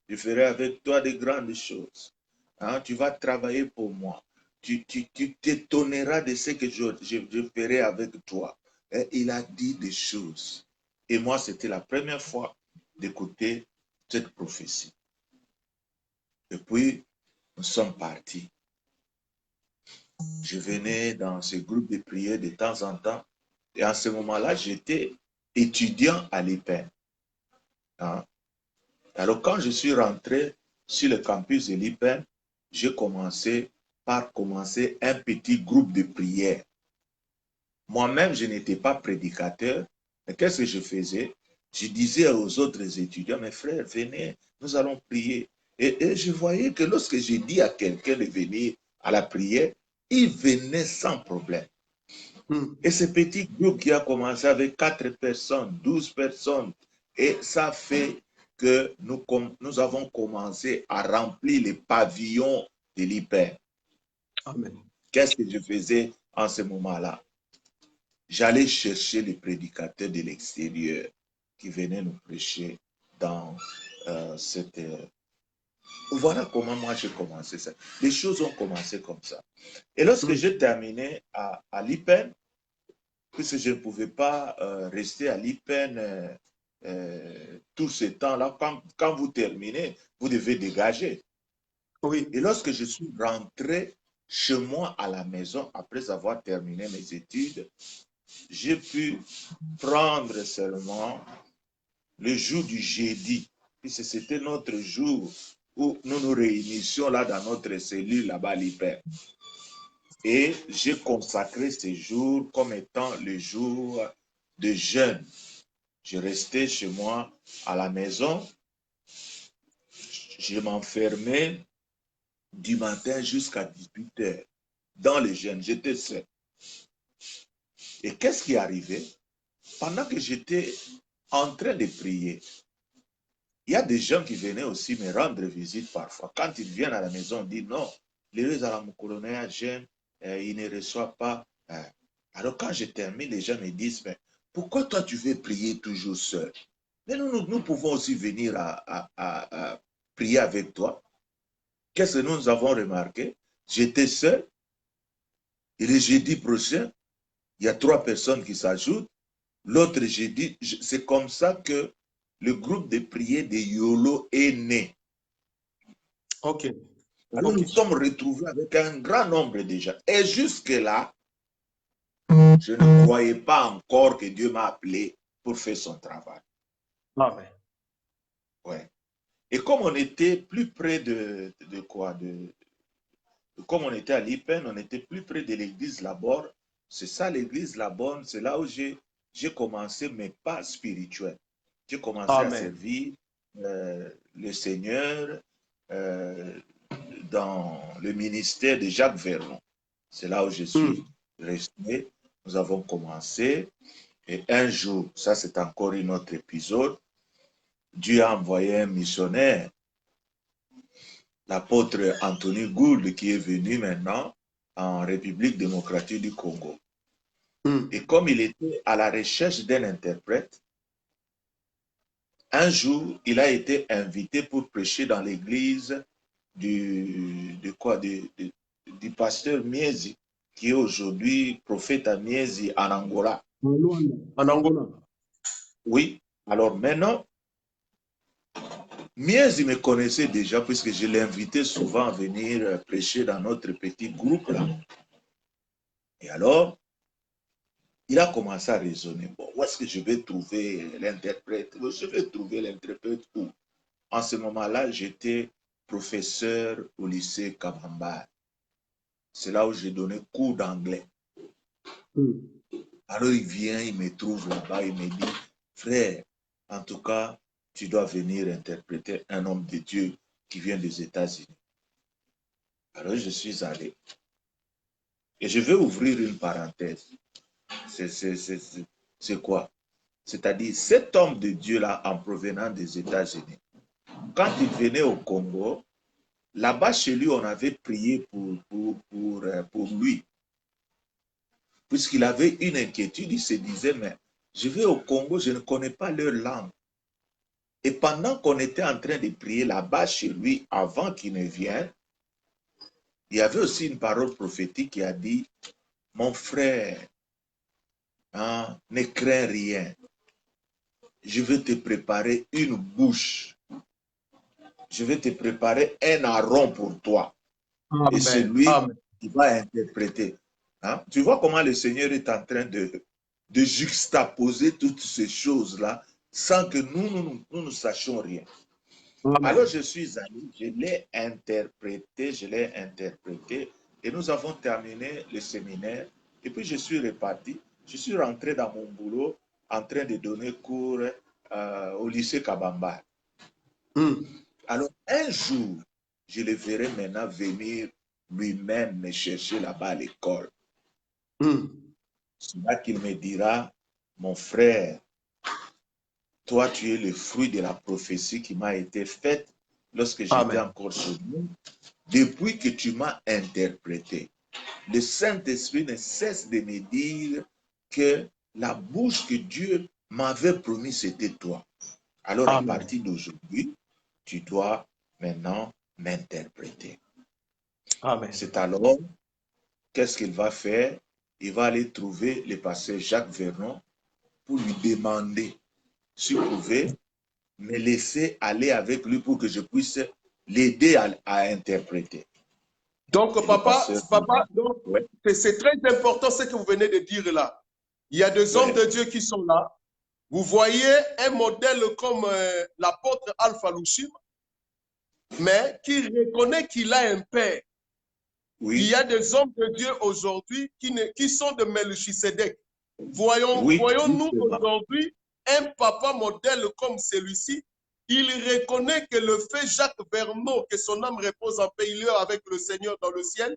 Speaker 1: Je ferai avec toi des grandes choses. Hein? Tu vas travailler pour moi. Tu t'étonneras de ce que je ferai avec toi. Et il a dit des choses. Et moi, c'était la première fois d'écouter cette prophétie. Et puis, nous sommes partis. Je venais dans ce groupe de prière de temps en temps. Et à ce moment-là, j'étais étudiant à l'IPEN. Hein? Alors, quand je suis rentré sur le campus de l'IPEN, j'ai commencé par commencer un petit groupe de prière. Moi-même, je n'étais pas prédicateur. Mais qu'est-ce que je faisais? Je disais aux autres étudiants, mes frères, venez, nous allons prier. Et je voyais que lorsque j'ai dit à quelqu'un de venir à la prière, il venait sans problème. Et ce petit groupe qui a commencé avec 4 personnes, 12 personnes, et ça fait que nous avons commencé à remplir les pavillons de l'IPEN.
Speaker 3: Amen.
Speaker 1: Qu'est-ce que je faisais en ce moment-là? J'allais chercher les prédicateurs de l'extérieur qui venaient nous prêcher dans cette... Voilà comment moi j'ai commencé ça. Les choses ont commencé comme ça. Et lorsque j'ai terminé à l'IPEN, puisque je ne pouvais pas rester à l'IPEN tout ce temps-là, quand vous terminez, vous devez dégager.
Speaker 3: Oui.
Speaker 1: Et lorsque je suis rentré chez moi à la maison, après avoir terminé mes études, j'ai pu prendre seulement le jour du jeudi, puisque c'était notre jour où nous nous réunissions là dans notre cellule là-bas à l'IPEN. Et j'ai consacré ce jour comme étant le jour de jeûne. Je restais chez moi à la maison, je m'enfermais du matin jusqu'à 18 h dans le jeûne, j'étais seul. Et qu'est-ce qui arrivait? Pendant que j'étais en train de prier, il y a des gens qui venaient aussi me rendre visite parfois. Quand ils viennent à la maison, on dit non, les colonel jeûne, il ne reçoit pas. Alors quand je termine, les gens me disent, mais pourquoi toi tu veux prier toujours seul? Mais nous pouvons aussi venir à prier avec toi. Qu'est-ce que nous avons remarqué? J'étais seul. Et le jeudi prochain, il y a 3 personnes qui s'ajoutent. L'autre jeudi, c'est comme ça que le groupe de prière de Yolo est né.
Speaker 3: OK.
Speaker 1: Alors
Speaker 3: Okay.
Speaker 1: nous sommes retrouvés avec un grand nombre de gens. Et jusque-là, je ne croyais pas encore que Dieu m'a appelé pour faire son travail.
Speaker 3: Amen.
Speaker 1: Ouais. Et comme on était plus près comme on était à l'IPEN, on était plus près de l'église Laborde. C'est ça l'église Laborde, c'est là où j'ai commencé mes pas spirituels. J'ai commencé à servir le Seigneur dans le ministère de Jacques Vernon. C'est là où je suis resté. Nous avons commencé. Et un jour, ça c'est encore un autre épisode, Dieu a envoyé un missionnaire, l'apôtre Anthony Gould, qui est venu maintenant en République démocratique du Congo. Et comme il était à la recherche d'un interprète, un jour, il a été invité pour prêcher dans l'église du pasteur Miezi, qui est aujourd'hui prophète à Miezi en Angola.
Speaker 3: En Angola.
Speaker 1: Oui. Alors maintenant, Miezi me connaissait déjà puisque je l'ai invité souvent à venir prêcher dans notre petit groupe là. Et alors, il a commencé à raisonner. Bon, où est-ce que je vais trouver l'interprète? Je vais trouver l'interprète où? En ce moment-là, j'étais professeur au lycée Kabamba. C'est là où j'ai donné cours d'anglais. Alors il vient, il me trouve là-bas, il me dit, frère, en tout cas, tu dois venir interpréter un homme de Dieu qui vient des États-Unis. Alors je suis allé. Et je vais ouvrir une parenthèse. C'est quoi? C'est-à-dire, cet homme de Dieu-là, en provenant des États-Unis, quand il venait au Congo, là-bas chez lui, on avait prié pour lui. Puisqu'il avait une inquiétude, il se disait, mais je vais au Congo, je ne connais pas leur langue. Et pendant qu'on était en train de prier là-bas chez lui, avant qu'il ne vienne, il y avait aussi une parole prophétique qui a dit, mon frère, hein, ne crains rien. Je vais te préparer une bouche. Je vais te préparer un Aaron pour toi.
Speaker 3: Amen.
Speaker 1: Et c'est lui qui va interpréter. Hein? Tu vois comment le Seigneur est en train de juxtaposer toutes ces choses-là sans que nous ne sachions rien. Amen. Alors je suis allé, je l'ai interprété et nous avons terminé le séminaire et puis je suis reparti. Je suis rentré dans mon boulot en train de donner cours au lycée Kabamba. Alors un jour, je le verrai maintenant venir lui-même me chercher là-bas à l'école. C'est là qu'il me dira, mon frère, toi, tu es le fruit de la prophétie qui m'a été faite lorsque j'étais
Speaker 3: Amen.
Speaker 1: encore sur nous. Depuis que tu m'as interprété, le Saint-Esprit ne cesse de me dire que la bouche que Dieu m'avait promis, c'était toi. Alors, à
Speaker 3: Amen.
Speaker 1: partir d'aujourd'hui, tu dois maintenant m'interpréter.
Speaker 3: Amen.
Speaker 1: C'est alors, qu'est-ce qu'il va faire? Il va aller trouver le pasteur Jacques Vernon pour lui demander s'il pouvait me laisser aller avec lui pour que je puisse l'aider à interpréter.
Speaker 3: Donc,
Speaker 1: Et le pasteur,
Speaker 3: donc,
Speaker 1: ouais,
Speaker 3: c'est très important ce que vous venez de dire là. Il y a des hommes
Speaker 1: ouais,
Speaker 3: de Dieu qui sont là. Vous voyez un modèle comme l'apôtre Alpha Louchim, mais qui reconnaît qu'il a un père. Il y
Speaker 1: oui,
Speaker 3: a des hommes de Dieu aujourd'hui qui sont de Melchisedec.
Speaker 1: oui,
Speaker 3: Voyons-nous
Speaker 1: justement.
Speaker 3: aujourd'hui un papa modèle comme celui-ci. Il reconnaît que le fait Jacques Vernon, que son âme repose en paix, il est avec le Seigneur dans le ciel.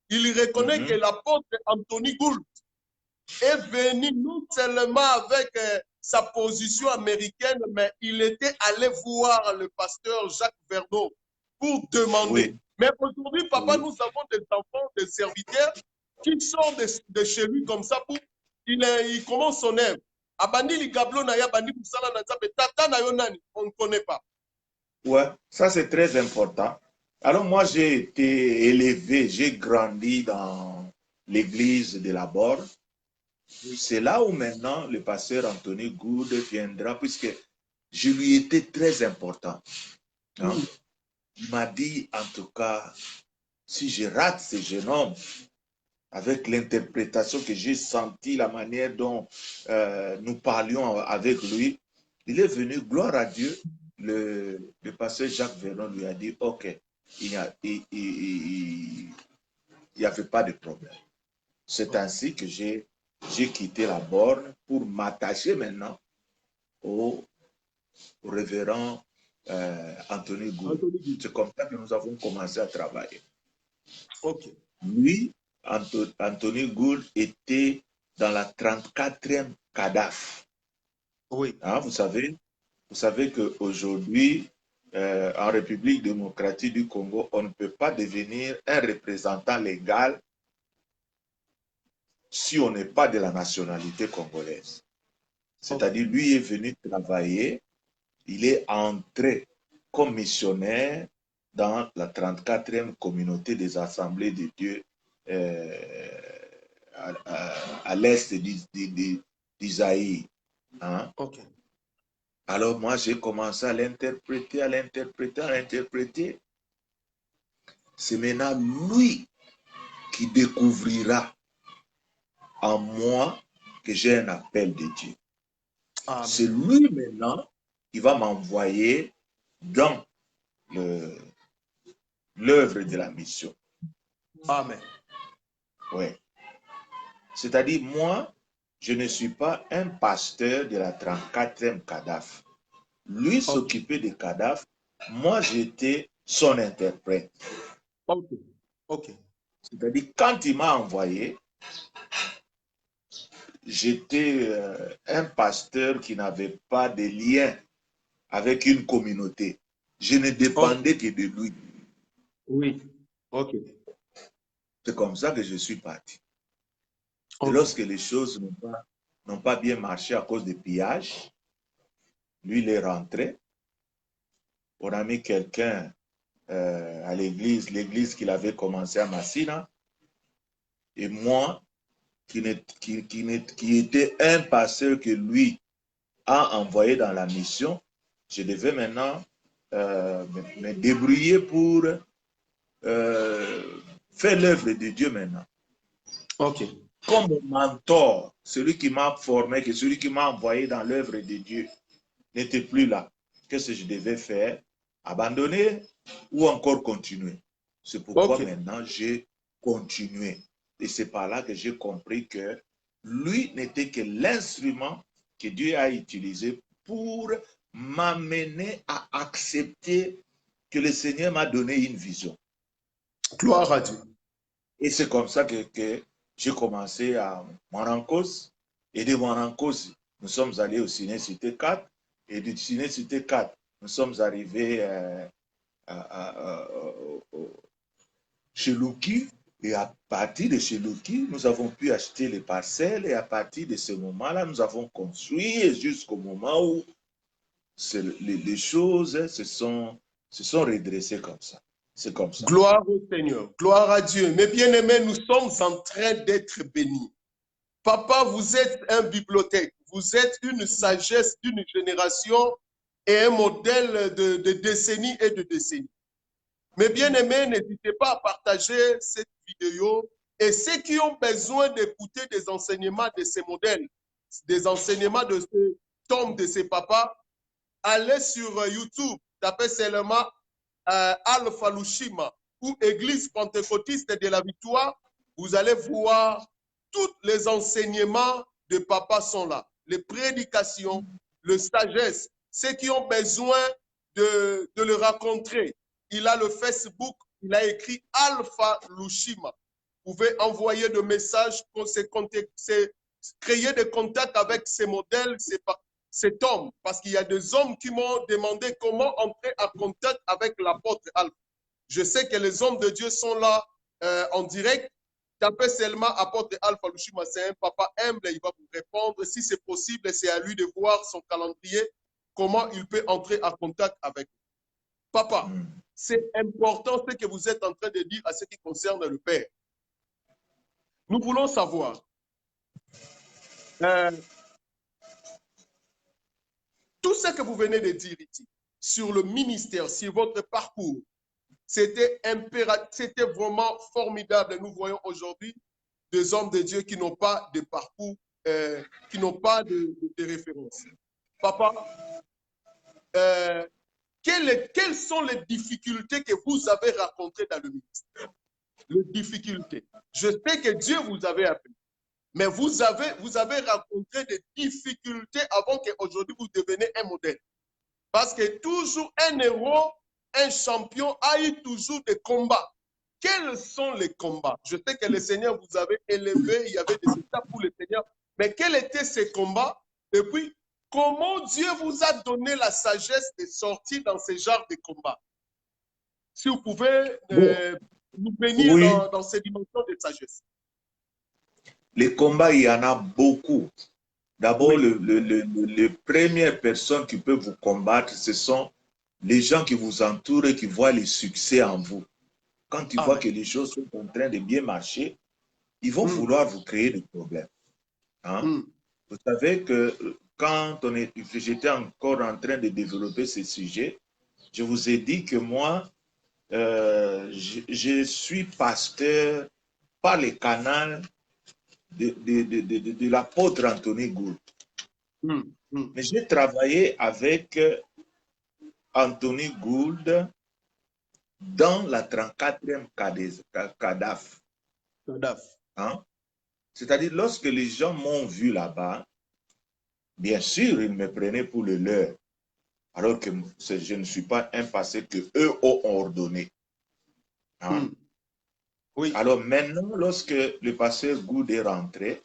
Speaker 3: Il reconnaît que l'apôtre Anthony Gould est venu non seulement avec sa position américaine, mais il était allé voir le pasteur Jacques Vernon pour demander.
Speaker 1: Oui,
Speaker 3: Mais aujourd'hui, papa,
Speaker 1: oui.
Speaker 3: nous avons des enfants, des serviteurs qui sortent de chez lui comme ça pour il commence son œuvre. Abandi ligablo na ya bandi musala na nzambe tata na yo nani, on ne connaît pas.
Speaker 1: Ouais, ça c'est très important. Alors moi j'ai été élevé, j'ai grandi dans l'église de la Borne. C'est là où maintenant le pasteur Anthony Gould viendra, puisque je lui étais très important. Hein? Il m'a dit, en tout cas, si je rate ce jeune homme, avec l'interprétation que j'ai sentie, la manière dont nous parlions avec lui, il est venu, gloire à Dieu, le pasteur Jacques Vernon lui a dit, OK, il n'y avait pas de problème. C'est ainsi que j'ai quitté la borne pour m'attacher maintenant au révérend Anthony Gould. C'est comme ça que nous avons commencé à travailler.
Speaker 3: Ok.
Speaker 1: Lui, Anthony Gould était dans la 34e CADAF.
Speaker 3: Oui.
Speaker 1: Hein, vous savez qu'aujourd'hui, en République démocratique du Congo, on ne peut pas devenir un représentant légal si on n'est pas de la nationalité congolaise. C'est-à-dire, lui est venu travailler, il est entré comme missionnaire dans la 34e communauté des Assemblées de Dieu à l'est d'Isaïe. Hein?
Speaker 3: Ok.
Speaker 1: Alors moi, j'ai commencé à l'interpréter. C'est maintenant lui qui découvrira en moi que j'ai un appel de Dieu. C'est lui maintenant qui va m'envoyer dans l'œuvre de la mission.
Speaker 3: Amen.
Speaker 1: Oui. C'est-à-dire, moi, je ne suis pas un pasteur de la 34e CADAF. Lui s'occupait des CADAF. Moi, j'étais son interprète.
Speaker 3: Ok. Ok.
Speaker 1: C'est-à-dire, quand il m'a envoyé, j'étais un pasteur qui n'avait pas de lien avec une communauté. Je ne dépendais que de lui.
Speaker 3: Oui. Ok.
Speaker 1: C'est comme ça que je suis parti. Et lorsque les choses n'ont pas bien marché à cause des pillages, lui, il est rentré. On a mis quelqu'un à l'église qu'il avait commencé à Massina. Et moi, qui était un pasteur que lui a envoyé dans la mission, je devais maintenant me débrouiller pour faire l'œuvre de Dieu maintenant.
Speaker 3: Ok.
Speaker 1: Comme mon mentor, celui qui m'a formé, que celui qui m'a envoyé dans l'œuvre de Dieu, n'était plus là. Qu'est-ce que je devais faire? Abandonner ou encore continuer? C'est pourquoi maintenant j'ai continué. Et c'est par là que j'ai compris que lui n'était que l'instrument que Dieu a utilisé pour m'amener à accepter que le Seigneur m'a donné une vision.
Speaker 3: Gloire à Dieu.
Speaker 1: Et c'est comme ça que j'ai commencé à Morancos. Et de Morancos, nous sommes allés au Ciné Cité 4. Et de Ciné Cité 4, nous sommes arrivés chez Luki. Et à partir de chez Luki, nous avons pu acheter les parcelles. Et à partir de ce moment-là, nous avons construit jusqu'au moment où les choses se sont redressées comme ça. C'est comme ça.
Speaker 3: Gloire au Seigneur, gloire à Dieu. Mes bien-aimés, nous sommes en train d'être bénis. Papa, vous êtes un bibliothèque. Vous êtes une sagesse d'une génération et un modèle de décennies et de décennies. Mes bien-aimés, n'hésitez pas à partager cette vidéo. Et ceux qui ont besoin d'écouter des enseignements de ces modèles, des enseignements de ce tome de ces papas, allez sur YouTube, tapez seulement Alpha Lushima ou Église pentecôtiste de la victoire. Vous allez voir tous les enseignements de papa sont là. Les prédications, le sagesse, ceux qui ont besoin de le rencontrer. Il a le Facebook, il a écrit Alpha Lushima. Vous pouvez envoyer des messages pour créer des contacts avec ces modèles, cet homme. Parce qu'il y a des hommes qui m'ont demandé comment entrer en contact avec l'apôtre Alpha. Je sais que les hommes de Dieu sont là en direct. Tapez seulement apôtre Alpha Lushima, c'est un papa humble, il va vous répondre. Si c'est possible, c'est à lui de voir son calendrier, comment il peut entrer en contact avec vous. Papa, c'est important ce que vous êtes en train de dire à ce qui concerne le Père. Nous voulons savoir, tout ce que vous venez de dire ici, sur le ministère, sur votre parcours, c'était vraiment formidable. Nous voyons aujourd'hui des hommes de Dieu qui n'ont pas de parcours, qui n'ont pas de référence. Papa, quelles sont les difficultés que vous avez rencontrées dans le ministère? Les difficultés. Je sais que Dieu vous avait appelé, mais vous avez rencontré des difficultés avant qu'aujourd'hui vous deveniez un modèle. Parce que toujours un héros, un champion a eu toujours des combats. Quels sont les combats? Je sais que le Seigneur vous avait élevé, il y avait des étapes pour le Seigneur, mais quels étaient ces combats? Et puis, comment Dieu vous a donné la sagesse de sortir dans ce genre de combats? Si vous pouvez nous bénir
Speaker 1: Oui.
Speaker 3: dans ces dimensions de sagesse.
Speaker 1: Les combats, il y en a beaucoup. D'abord,
Speaker 3: Oui.
Speaker 1: les premières personnes qui peuvent vous combattre, ce sont les gens qui vous entourent et qui voient les succès en vous. Quand ils voient que les choses sont en train de bien marcher, ils vont vouloir vous créer des problèmes. Hein? Vous savez que quand j'étais encore en train de développer ce sujet, je vous ai dit que moi, je suis pasteur par les canaux de l'apôtre Anthony Gould. Mais j'ai travaillé avec Anthony Gould dans la 34e CADAF. Hein? C'est-à-dire, lorsque les gens m'ont vu là-bas, bien sûr, ils me prenaient pour le leur, alors que je ne suis pas un passé qu'eux ont ordonné. Hein? Oui. Alors maintenant, lorsque le pasteur Gould est rentré,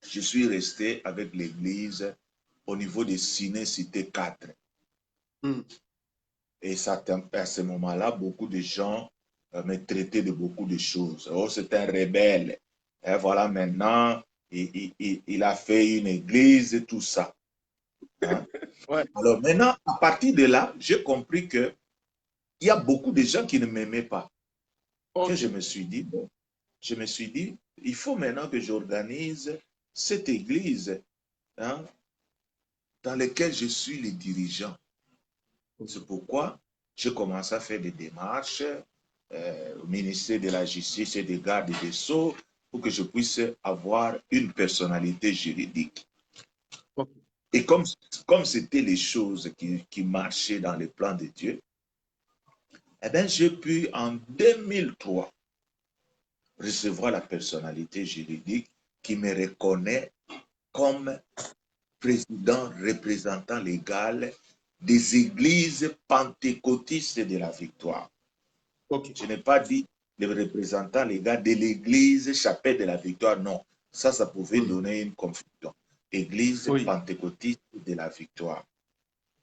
Speaker 1: je suis resté avec l'église au niveau de Ciné Cité 4. Et ça, à ce moment-là, beaucoup de gens me traitaient de beaucoup de choses. Oh, c'est un rebelle. Et voilà, maintenant, il a fait une église et tout ça. Hein? Ouais. Alors maintenant, à partir de là, j'ai compris qu'il y a beaucoup de gens qui ne m'aimaient pas. Okay. Et je me suis dit, bon, il faut maintenant que j'organise cette église, hein, dans laquelle je suis le dirigeant. C'est pourquoi j'ai commencé à faire des démarches au ministère de la Justice et des Gardes des Sceaux pour que je puisse avoir une personnalité juridique. Okay. Et comme c'était les choses qui marchaient dans le plan de Dieu, eh bien, j'ai pu en 2003 recevoir la personnalité juridique qui me reconnaît comme président représentant légal des églises pentecôtistes de la victoire. Okay. Je n'ai pas dit le représentant légal de l'église chapelle de la victoire, non. Ça pouvait donner une confusion. Église pentecôtiste de la victoire.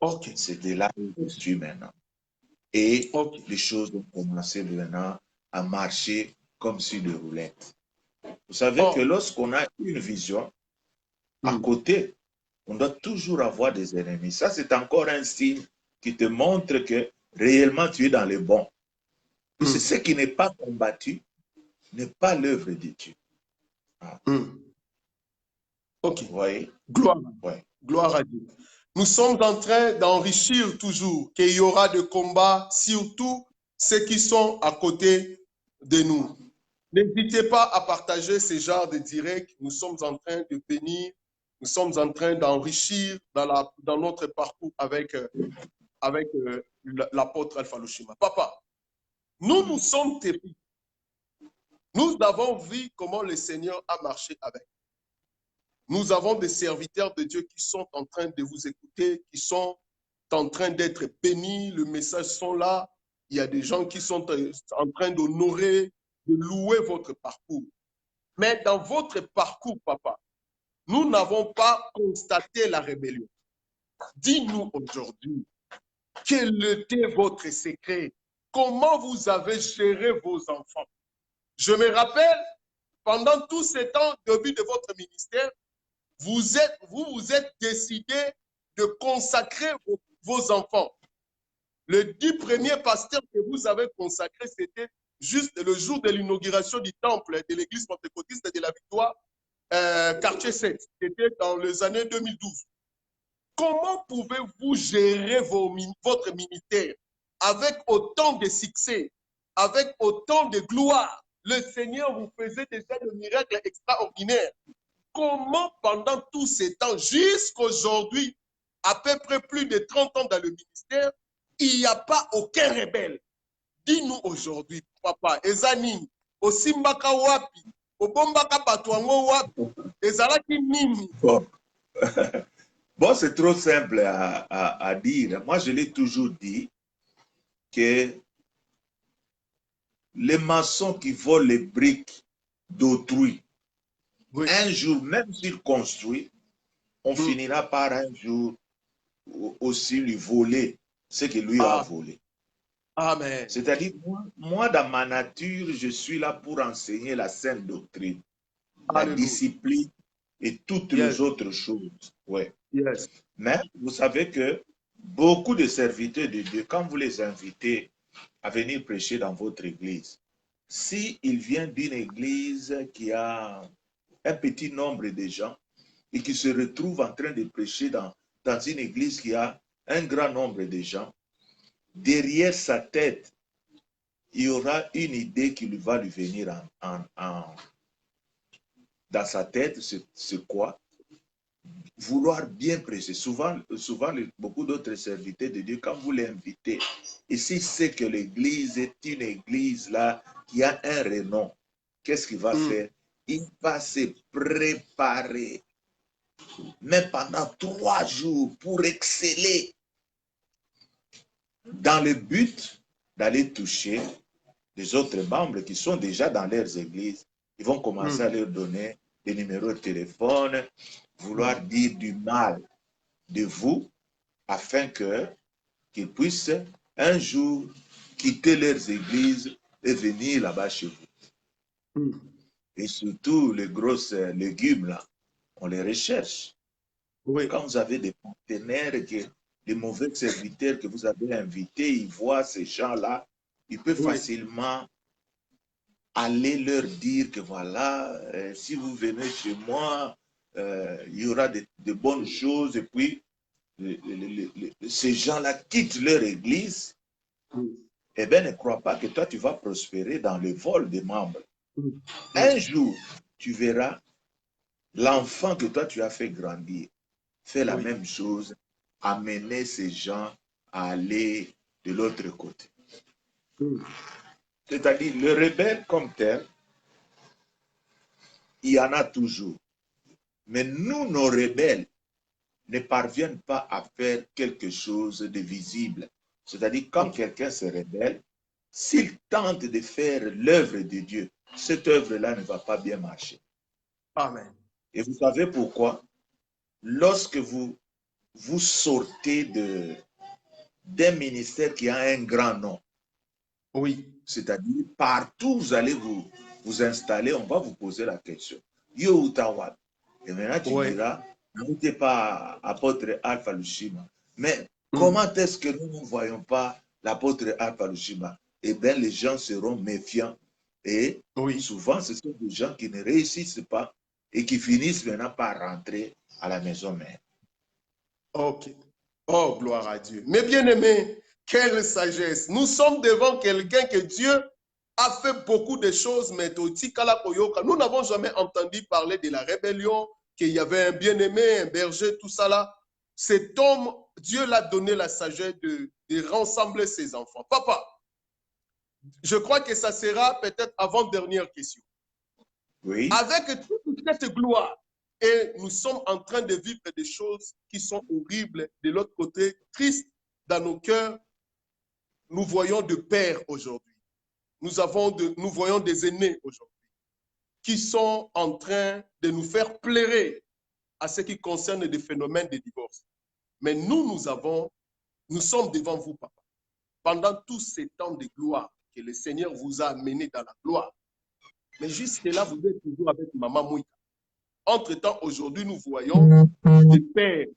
Speaker 3: Ok.
Speaker 1: C'est de là où je suis maintenant. Et
Speaker 3: Ok.
Speaker 1: les choses ont commencé maintenant à marcher comme sur des roulettes. Vous savez que
Speaker 3: Oh.
Speaker 1: lorsqu'on a une vision, à côté, on doit toujours avoir des ennemis. Ça, c'est encore un signe qui te montre que réellement tu es dans le bon. C'est ce qui n'est pas combattu, n'est pas l'œuvre de Dieu. Ah.
Speaker 3: Ok.
Speaker 1: Vous voyez?
Speaker 3: Gloire.
Speaker 1: Ouais.
Speaker 3: Gloire à Dieu. Nous sommes en train d'enrichir toujours qu'il y aura de combats, surtout ceux qui sont à côté de nous. N'hésitez pas à partager ce genre de direct. Nous sommes en train de bénir, nous sommes en train d'enrichir dans notre parcours avec l'apôtre Alpha Lushima. Papa, nous sommes terribles. Nous avons vu comment le Seigneur a marché avec. Nous avons des serviteurs de Dieu qui sont en train de vous écouter, qui sont en train d'être bénis. Le message sont là. Il y a des gens qui sont en train d'honorer, de louer votre parcours. Mais dans votre parcours, papa, nous n'avons pas constaté la rébellion. Dis-nous aujourd'hui, quel était votre secret? Comment vous avez géré vos enfants? Je me rappelle, pendant tous ces temps, début de votre ministère, vous vous êtes décidé de consacrer vos enfants. Le 10 premiers pasteurs que vous avez consacrés, c'était juste le jour de l'inauguration du temple de l'église pentecôtiste de la Victoire, quartier 7. C'était dans les années 2012. Comment pouvez-vous gérer votre ministère avec autant de succès, avec autant de gloire? Le Seigneur vous faisait déjà de miracles extraordinaires. Comment pendant tous ces temps, jusqu'aujourd'hui, à peu près plus de 30 ans dans le ministère, il n'y a pas aucun rebelle? Dis-nous aujourd'hui, papa, Ezanini, Osimbaka wapi, Obombaka Batwango wapi, Ezalaki nini?
Speaker 1: Bon, bon c'est trop simple à dire. Moi, je l'ai toujours dit que les maçons qui volent les briques d'autrui,
Speaker 3: Oui.
Speaker 1: un jour, même s'ils construisent, on finira par un jour aussi lui voler ce que lui a volé.
Speaker 3: Amen.
Speaker 1: C'est-à-dire, moi, dans ma nature, je suis là pour enseigner la sainte doctrine, la discipline et toutes les autres choses. Ouais.
Speaker 3: Yes.
Speaker 1: Mais vous savez que beaucoup de serviteurs de Dieu, quand vous les invitez à venir prêcher dans votre église, s'ils viennent d'une église qui a un petit nombre de gens et qui se retrouvent en train de prêcher dans une église qui a un grand nombre de gens, derrière sa tête, il y aura une idée qui va lui venir dans sa tête. C'est quoi? Vouloir bien prêcher. Souvent beaucoup d'autres serviteurs de Dieu, quand vous l'invitez, et si c'est que l'église est une église là qui a un renom, qu'est-ce qu'il va faire? Il va se préparer, mais pendant 3 jours, pour exceller, dans le but d'aller toucher les autres membres qui sont déjà dans leurs églises. Ils vont commencer à leur donner des numéros de téléphone, vouloir dire du mal de vous, afin qu'ils puissent un jour quitter leurs églises et venir là-bas chez vous. Et surtout, les grosses légumes, là, on les recherche. Oui. Quand vous avez des partenaires, des mauvais serviteurs que vous avez invités, ils voient ces gens-là, ils peuvent facilement aller leur dire que voilà, si vous venez chez moi, il y aura de bonnes choses. Et puis, ces gens-là quittent leur église. Eh bien, ne crois pas que toi, tu vas prospérer dans le vol des membres. Un jour, tu verras l'enfant que toi, tu as fait grandir fait la même chose, amener ces gens à aller de l'autre côté. C'est-à-dire, le rebelle comme tel, il y en a toujours. Mais nous, nos rebelles, ne parviennent pas à faire quelque chose de visible. C'est-à-dire, quand quelqu'un se rebelle, s'il tente de faire l'œuvre de Dieu, cette œuvre-là ne va pas bien marcher.
Speaker 3: Amen.
Speaker 1: Et vous savez pourquoi? Lorsque vous vous sortez d'un ministère qui a un grand nom.
Speaker 3: Oui.
Speaker 1: C'est-à-dire, partout vous allez vous installer, on va vous poser la question. Yo Utawa. Et maintenant, tu diras, n'écoutez pas apôtre Alpha Lushima. Mais comment est-ce que nous ne voyons pas l'apôtre Alpha Lushima? Eh bien, les gens seront méfiants. Et souvent, ce sont des gens qui ne réussissent pas et qui finissent maintenant par rentrer à la maison mère.
Speaker 3: Ok. Oh, gloire à Dieu. Mais bien aimé, quelle sagesse. Nous sommes devant quelqu'un que Dieu a fait beaucoup de choses, mais nous n'avons jamais entendu parler de la rébellion, qu'il y avait un bien-aimé, un berger, tout ça là. Cet homme, Dieu l'a donné la sagesse de rassembler ses enfants. Papa, je crois que ça sera peut-être avant-dernière question.
Speaker 1: Oui.
Speaker 3: Avec toute cette gloire, et nous sommes en train de vivre des choses qui sont horribles de l'autre côté, tristes dans nos cœurs. Nous voyons des pères aujourd'hui. Nous voyons des aînés aujourd'hui qui sont en train de nous faire pleurer à ce qui concerne des phénomènes de divorce. Mais nous sommes devant vous, papa. Pendant tous ces temps de gloire que le Seigneur vous a amenés dans la gloire. Mais jusque-là, vous êtes toujours avec Maman Mouika. Entre-temps, aujourd'hui, nous voyons des pères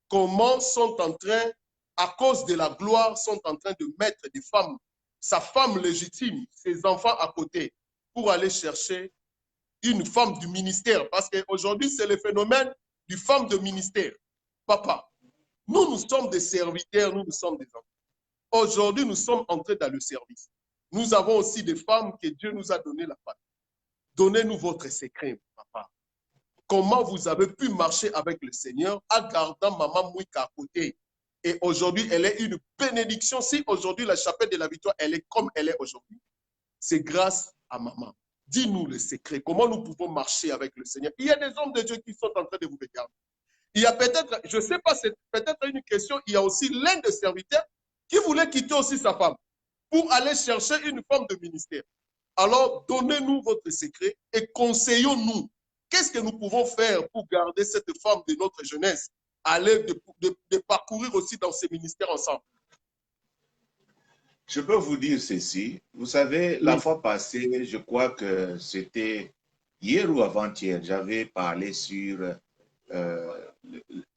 Speaker 3: comment sont en train, à cause de la gloire, sont en train de mettre des femmes, sa femme légitime, ses enfants à côté, pour aller chercher une femme du ministère. Parce qu'aujourd'hui, c'est le phénomène du femme de ministère. Papa, nous sommes des serviteurs, nous sommes des enfants. Aujourd'hui, nous sommes entrés dans le service. Nous avons aussi des femmes que Dieu nous a donné la famille. Donnez-nous votre secret, papa. Comment vous avez pu marcher avec le Seigneur en gardant Maman Mouika à côté. Et aujourd'hui, elle est une bénédiction. Si aujourd'hui, la chapelle de la victoire, elle est comme elle est aujourd'hui, c'est grâce à Maman. Dis-nous le secret. Comment nous pouvons marcher avec le Seigneur? Il y a des hommes de Dieu qui sont en train de vous regarder. Il y a peut-être, je ne sais pas, c'est peut-être une question, il y a aussi l'un des serviteurs qui voulait quitter aussi sa femme pour aller chercher une femme de ministère. Alors, donnez-nous votre secret et conseillons-nous. Qu'est-ce que nous pouvons faire pour garder cette femme de notre jeunesse, aller de parcourir aussi dans ces ministères ensemble?
Speaker 1: Je peux vous dire ceci. Vous savez, la fois passée, je crois que c'était hier ou avant-hier, j'avais parlé sur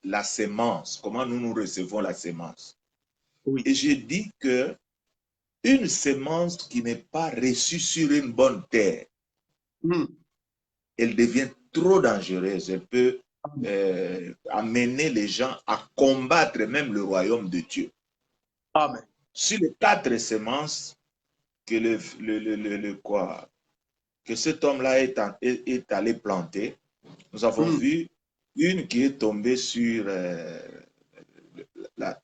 Speaker 1: la sémence, comment nous recevons la sémence. Oui. Et j'ai dit que une sémence qui n'est pas reçue sur une bonne terre, elle devient trop dangereuse. Elle peut amener les gens à combattre même le royaume de Dieu.
Speaker 3: Amen.
Speaker 1: Sur les 4 semences que, que cet homme-là est allé planter, nous avons vu une qui est tombée sur la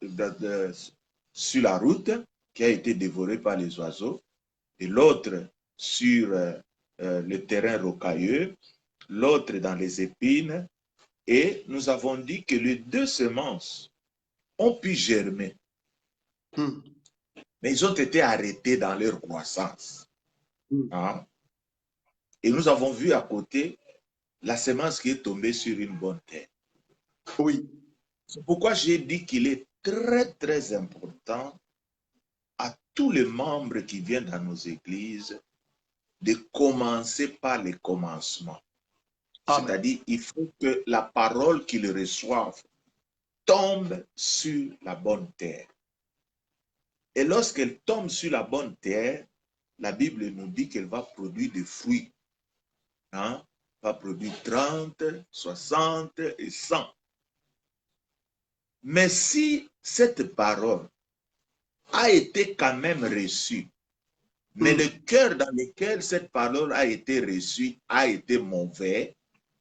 Speaker 1: route, qui a été dévorée par les oiseaux, et l'autre sur le terrain rocailleux, l'autre dans les épines, et nous avons dit que les 2 semences ont pu germer, mais ils ont été arrêtés dans leur croissance. Hein? Et nous avons vu à côté la semence qui est tombée sur une bonne terre.
Speaker 3: Oui.
Speaker 1: C'est pourquoi j'ai dit qu'il est très, très important à tous les membres qui viennent dans nos églises de commencer par les commencements. C'est-à-dire, il faut que la parole qu'ils reçoivent tombe sur la bonne terre. Et lorsqu'elle tombe sur la bonne terre, la Bible nous dit qu'elle va produire des fruits. Hein? Va produire 30, 60 et 100. Mais si cette parole a été quand même reçue, mais le cœur dans lequel cette parole a été reçue a été mauvais,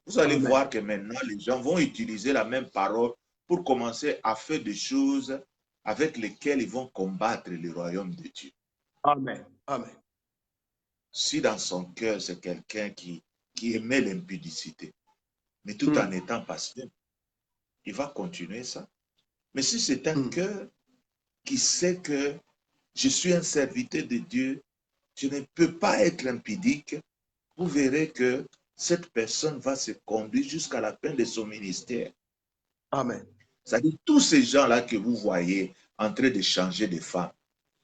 Speaker 1: vous allez voir que maintenant les gens vont utiliser la même parole pour commencer à faire des choses avec lesquelles ils vont combattre le royaume de Dieu.
Speaker 3: Amen. Amen.
Speaker 1: Si dans son cœur, c'est quelqu'un qui aimait l'impudicité, mais tout en étant patient, il va continuer ça. Mais si c'est un cœur qui sait que je suis un serviteur de Dieu, je ne peux pas être impudique, vous verrez que cette personne va se conduire jusqu'à la fin de son ministère.
Speaker 3: Amen.
Speaker 1: C'est-à-dire, tous ces gens-là que vous voyez en train de changer de femme,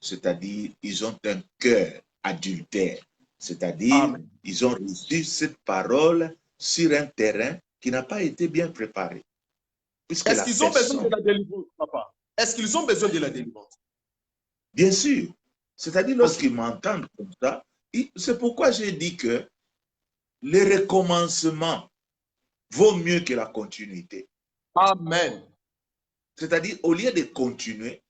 Speaker 1: c'est-à-dire, ils ont un cœur adultère. C'est-à-dire,
Speaker 3: Amen.
Speaker 1: ils ont reçu cette parole sur un terrain qui n'a pas été bien préparé. Puisque
Speaker 3: Est-ce
Speaker 1: la
Speaker 3: qu'ils ont besoin de
Speaker 1: personne,
Speaker 3: la délivrance, papa? Est-ce qu'ils ont besoin de la délivrance?
Speaker 1: bien sûr, c'est-à-dire,
Speaker 3: Ok.
Speaker 1: lorsqu'ils m'entendent comme ça, c'est pourquoi j'ai dit que le recommencement vaut mieux que la continuité.
Speaker 3: Amen.
Speaker 1: C'est-à-dire, au lieu de continuer,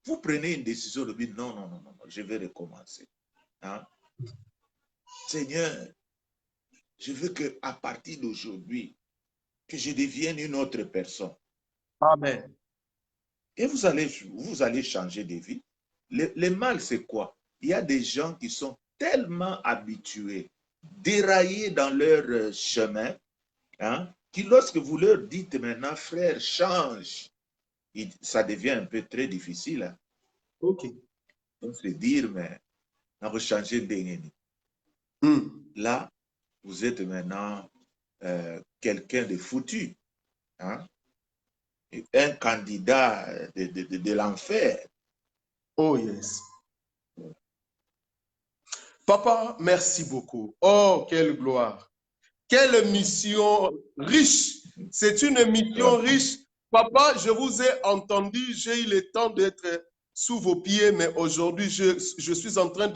Speaker 1: vous prenez une décision de dire non, non, non, non, je vais recommencer. Hein? Seigneur, je veux qu'à partir d'aujourd'hui, que je devienne une autre personne.
Speaker 3: Amen.
Speaker 1: Et vous allez changer de vie. Le mal, c'est quoi? Il y a des gens qui sont tellement habitués, déraillés dans leur chemin, hein, qui lorsque vous leur dites maintenant, frère, change, ça devient un peu très difficile. Hein.
Speaker 3: Ok.
Speaker 1: On se dire, mais on va changer d'ennemi. Là, vous êtes maintenant quelqu'un de foutu. Hein? Un candidat de l'enfer.
Speaker 3: Oh yes. Papa, merci beaucoup. Oh, quelle gloire. Quelle mission riche. C'est une mission riche. Papa, je vous ai entendu, j'ai eu le temps d'être sous vos pieds, mais aujourd'hui, je suis en train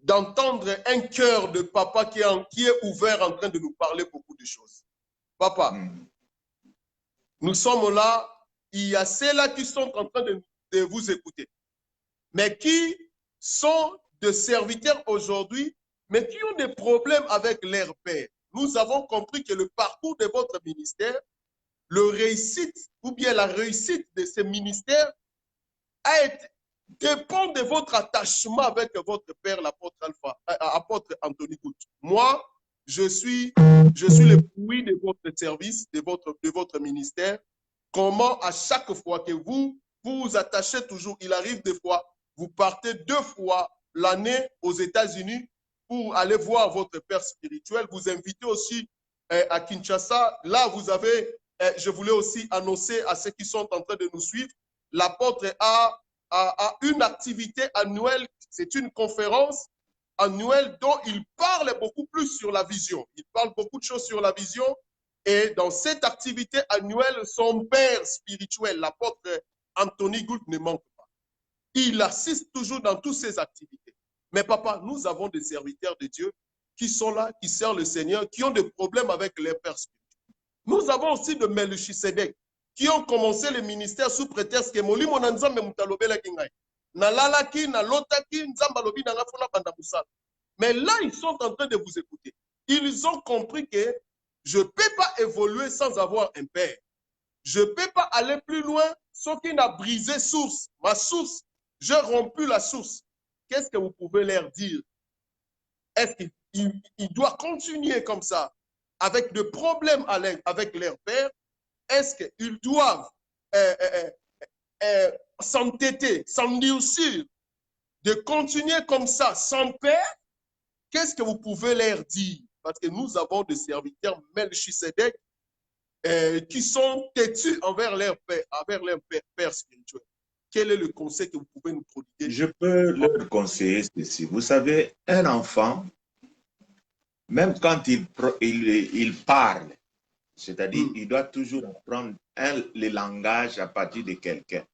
Speaker 3: d'entendre un cœur de papa qui est ouvert, en train de nous parler beaucoup de choses. Papa, nous sommes là, il y a ceux-là qui sont en train de vous écouter, mais qui sont des serviteurs aujourd'hui, mais qui ont des problèmes avec leur père. Nous avons compris que le parcours de votre ministère, ou bien la réussite de ce ministère dépend de votre attachement avec votre père, l'apôtre Anthony Gould. Moi, je suis le fruit de votre service, de votre ministère. Comment à chaque fois que vous vous attachez toujours, il arrive des fois, vous partez 2 fois l'année aux États-Unis pour aller voir votre père spirituel. Vous invitez aussi à Kinshasa. Là, vous avez, je voulais aussi annoncer à ceux qui sont en train de nous suivre, l'apôtre a une activité annuelle, c'est une conférence annuelle dont il parle beaucoup plus sur la vision. Il parle beaucoup de choses sur la vision. Et dans cette activité annuelle, son père spirituel, l'apôtre Anthony Gould, ne manque pas. Il assiste toujours dans toutes ces activités. Mais papa, nous avons des serviteurs de Dieu qui sont là, qui servent le Seigneur, qui ont des problèmes avec les pères spirituels. Nous avons aussi de Melchisedec qui ont commencé le ministère sous prétexte que Molimo na Nzambe mutalobela kingai. Na lalaki, na lotaki, Nzamba lobi na ngafuna banda musala. Mais là, ils sont en train de vous écouter. Ils ont compris que je ne peux pas évoluer sans avoir un père. Je ne peux pas aller plus loin sans qu'il n'a brisé source. Ma source, j'ai rompu la source. Qu'est-ce que vous pouvez leur dire? Est-ce qu'ils doivent continuer comme ça, avec des problèmes avec leur père? Est-ce qu'ils doivent s'entêter, s'endurcir, de continuer comme ça sans père? Qu'est-ce que vous pouvez leur dire? Parce que nous avons des serviteurs Melchisedec qui sont têtus envers leur père spirituel. Quel est le conseil que vous pouvez nous prodiguer?
Speaker 1: Je peux leur conseiller ceci. Vous savez, un enfant, même quand il parle, c'est-à-dire il doit toujours apprendre le langage à partir de quelqu'un.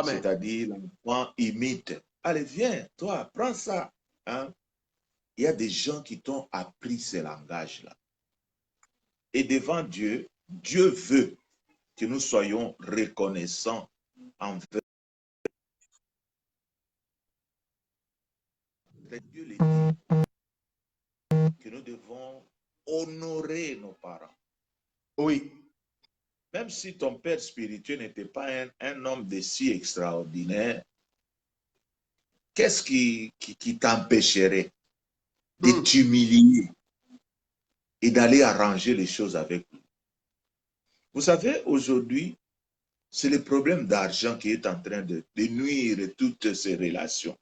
Speaker 1: C'est-à-dire l'enfant imite. Allez, viens, toi, prends ça. Hein? Il y a des gens qui t'ont appris ce langage-là. Et devant Dieu, Dieu veut que nous soyons reconnaissants envers Dieu. Le dit que nous devons honorer nos parents.
Speaker 3: Oui.
Speaker 1: Même si ton père spirituel n'était pas un homme de si extraordinaire, qu'est-ce qui t'empêcherait de t'humilier et d'aller arranger les choses avec lui? Vous savez, aujourd'hui, c'est le problème d'argent qui est en train de nuire toutes ces relations.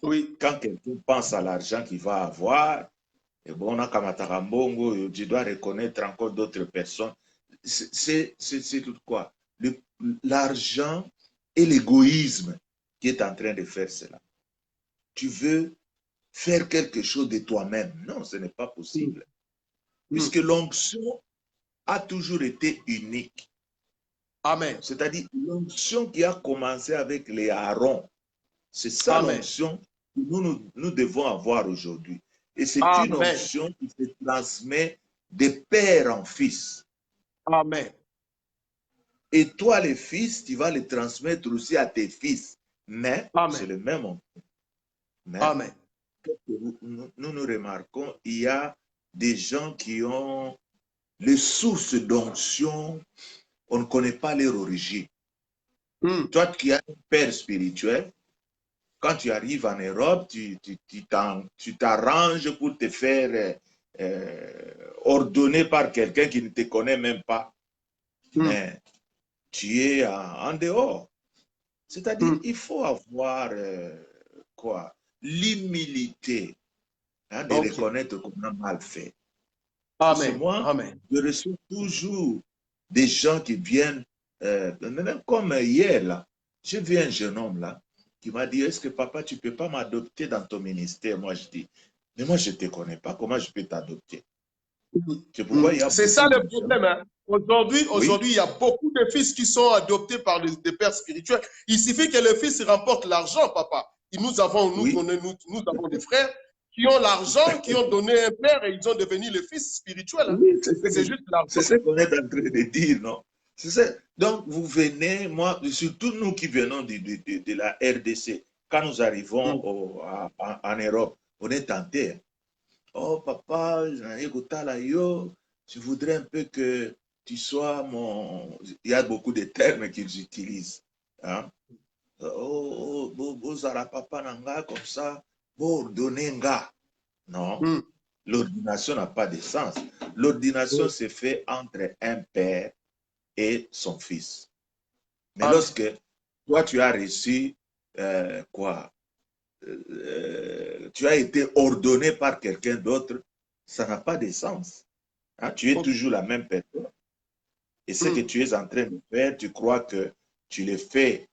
Speaker 3: Oui.
Speaker 1: Quand quelqu'un pense à l'argent qu'il va avoir, et bon, tu dois reconnaître encore d'autres personnes. c'est tout quoi? L'argent et l'égoïsme qui est en train de faire cela. Tu veux faire quelque chose de toi-même. Non, ce n'est pas possible. Puisque l'onction a toujours été unique.
Speaker 3: Amen.
Speaker 1: C'est-à-dire l'onction qui a commencé avec les Aaron. C'est ça l'onction que nous devons avoir aujourd'hui. Et c'est une onction qui se transmet de père en fils.
Speaker 3: Amen.
Speaker 1: Et toi, les fils, tu vas les transmettre aussi à tes fils. Mais c'est le même onction. Mais
Speaker 3: Amen.
Speaker 1: Nous remarquons, il y a des gens qui ont les sources d'onction, on ne connaît pas leur origine. Toi qui as un père spirituel, quand tu arrives en Europe, tu t'arranges pour te faire ordonner par quelqu'un qui ne te connaît même pas. Mais tu es en dehors. C'est-à-dire, il faut avoir quoi? L'humilité de reconnaître qu'on a mal fait.
Speaker 3: Amen.
Speaker 1: Moi,
Speaker 3: Amen.
Speaker 1: je reçois toujours des gens qui viennent, comme hier, là, j'ai vu un jeune homme là, qui m'a dit, est-ce que papa, tu ne peux pas m'adopter dans ton ministère? Moi, je dis, mais moi, je ne te connais pas, comment je peux t'adopter?
Speaker 3: C'est ça le problème. Hein? Aujourd'hui, il y a beaucoup de fils qui sont adoptés par des pères spirituels. Il suffit que le fils remporte l'argent, papa. Et nous avons des frères qui ont l'argent, qui ont donné un père et ils ont devenu le fils spirituel. Hein?
Speaker 1: Oui,
Speaker 3: c'est juste l'argent.
Speaker 1: C'est ce qu'on est en train de dire, non? Donc, vous venez, moi, surtout nous qui venons de la RDC, quand nous arrivons en Europe, on est tentés. Oh, papa, je voudrais un peu que tu sois mon... Il y a beaucoup de termes qu'ils utilisent. Hein? Oh, papa nanga, comme ça, donenga. Non, l'ordination n'a pas de sens. L'ordination se fait entre un père et son fils. Mais lorsque toi, tu as reçu tu as été ordonné par quelqu'un d'autre, ça n'a pas de sens. Hein? Tu es toujours la même personne. Et ce que tu es en train de faire, tu crois que tu le fais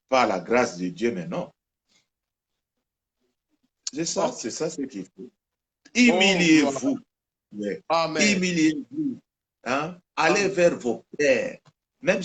Speaker 1: par la grâce de Dieu, mais non. C'est ça ce qu'il faut. Humiliez-vous. Humiliez-vous. Hein? Allez vers vos pères. Même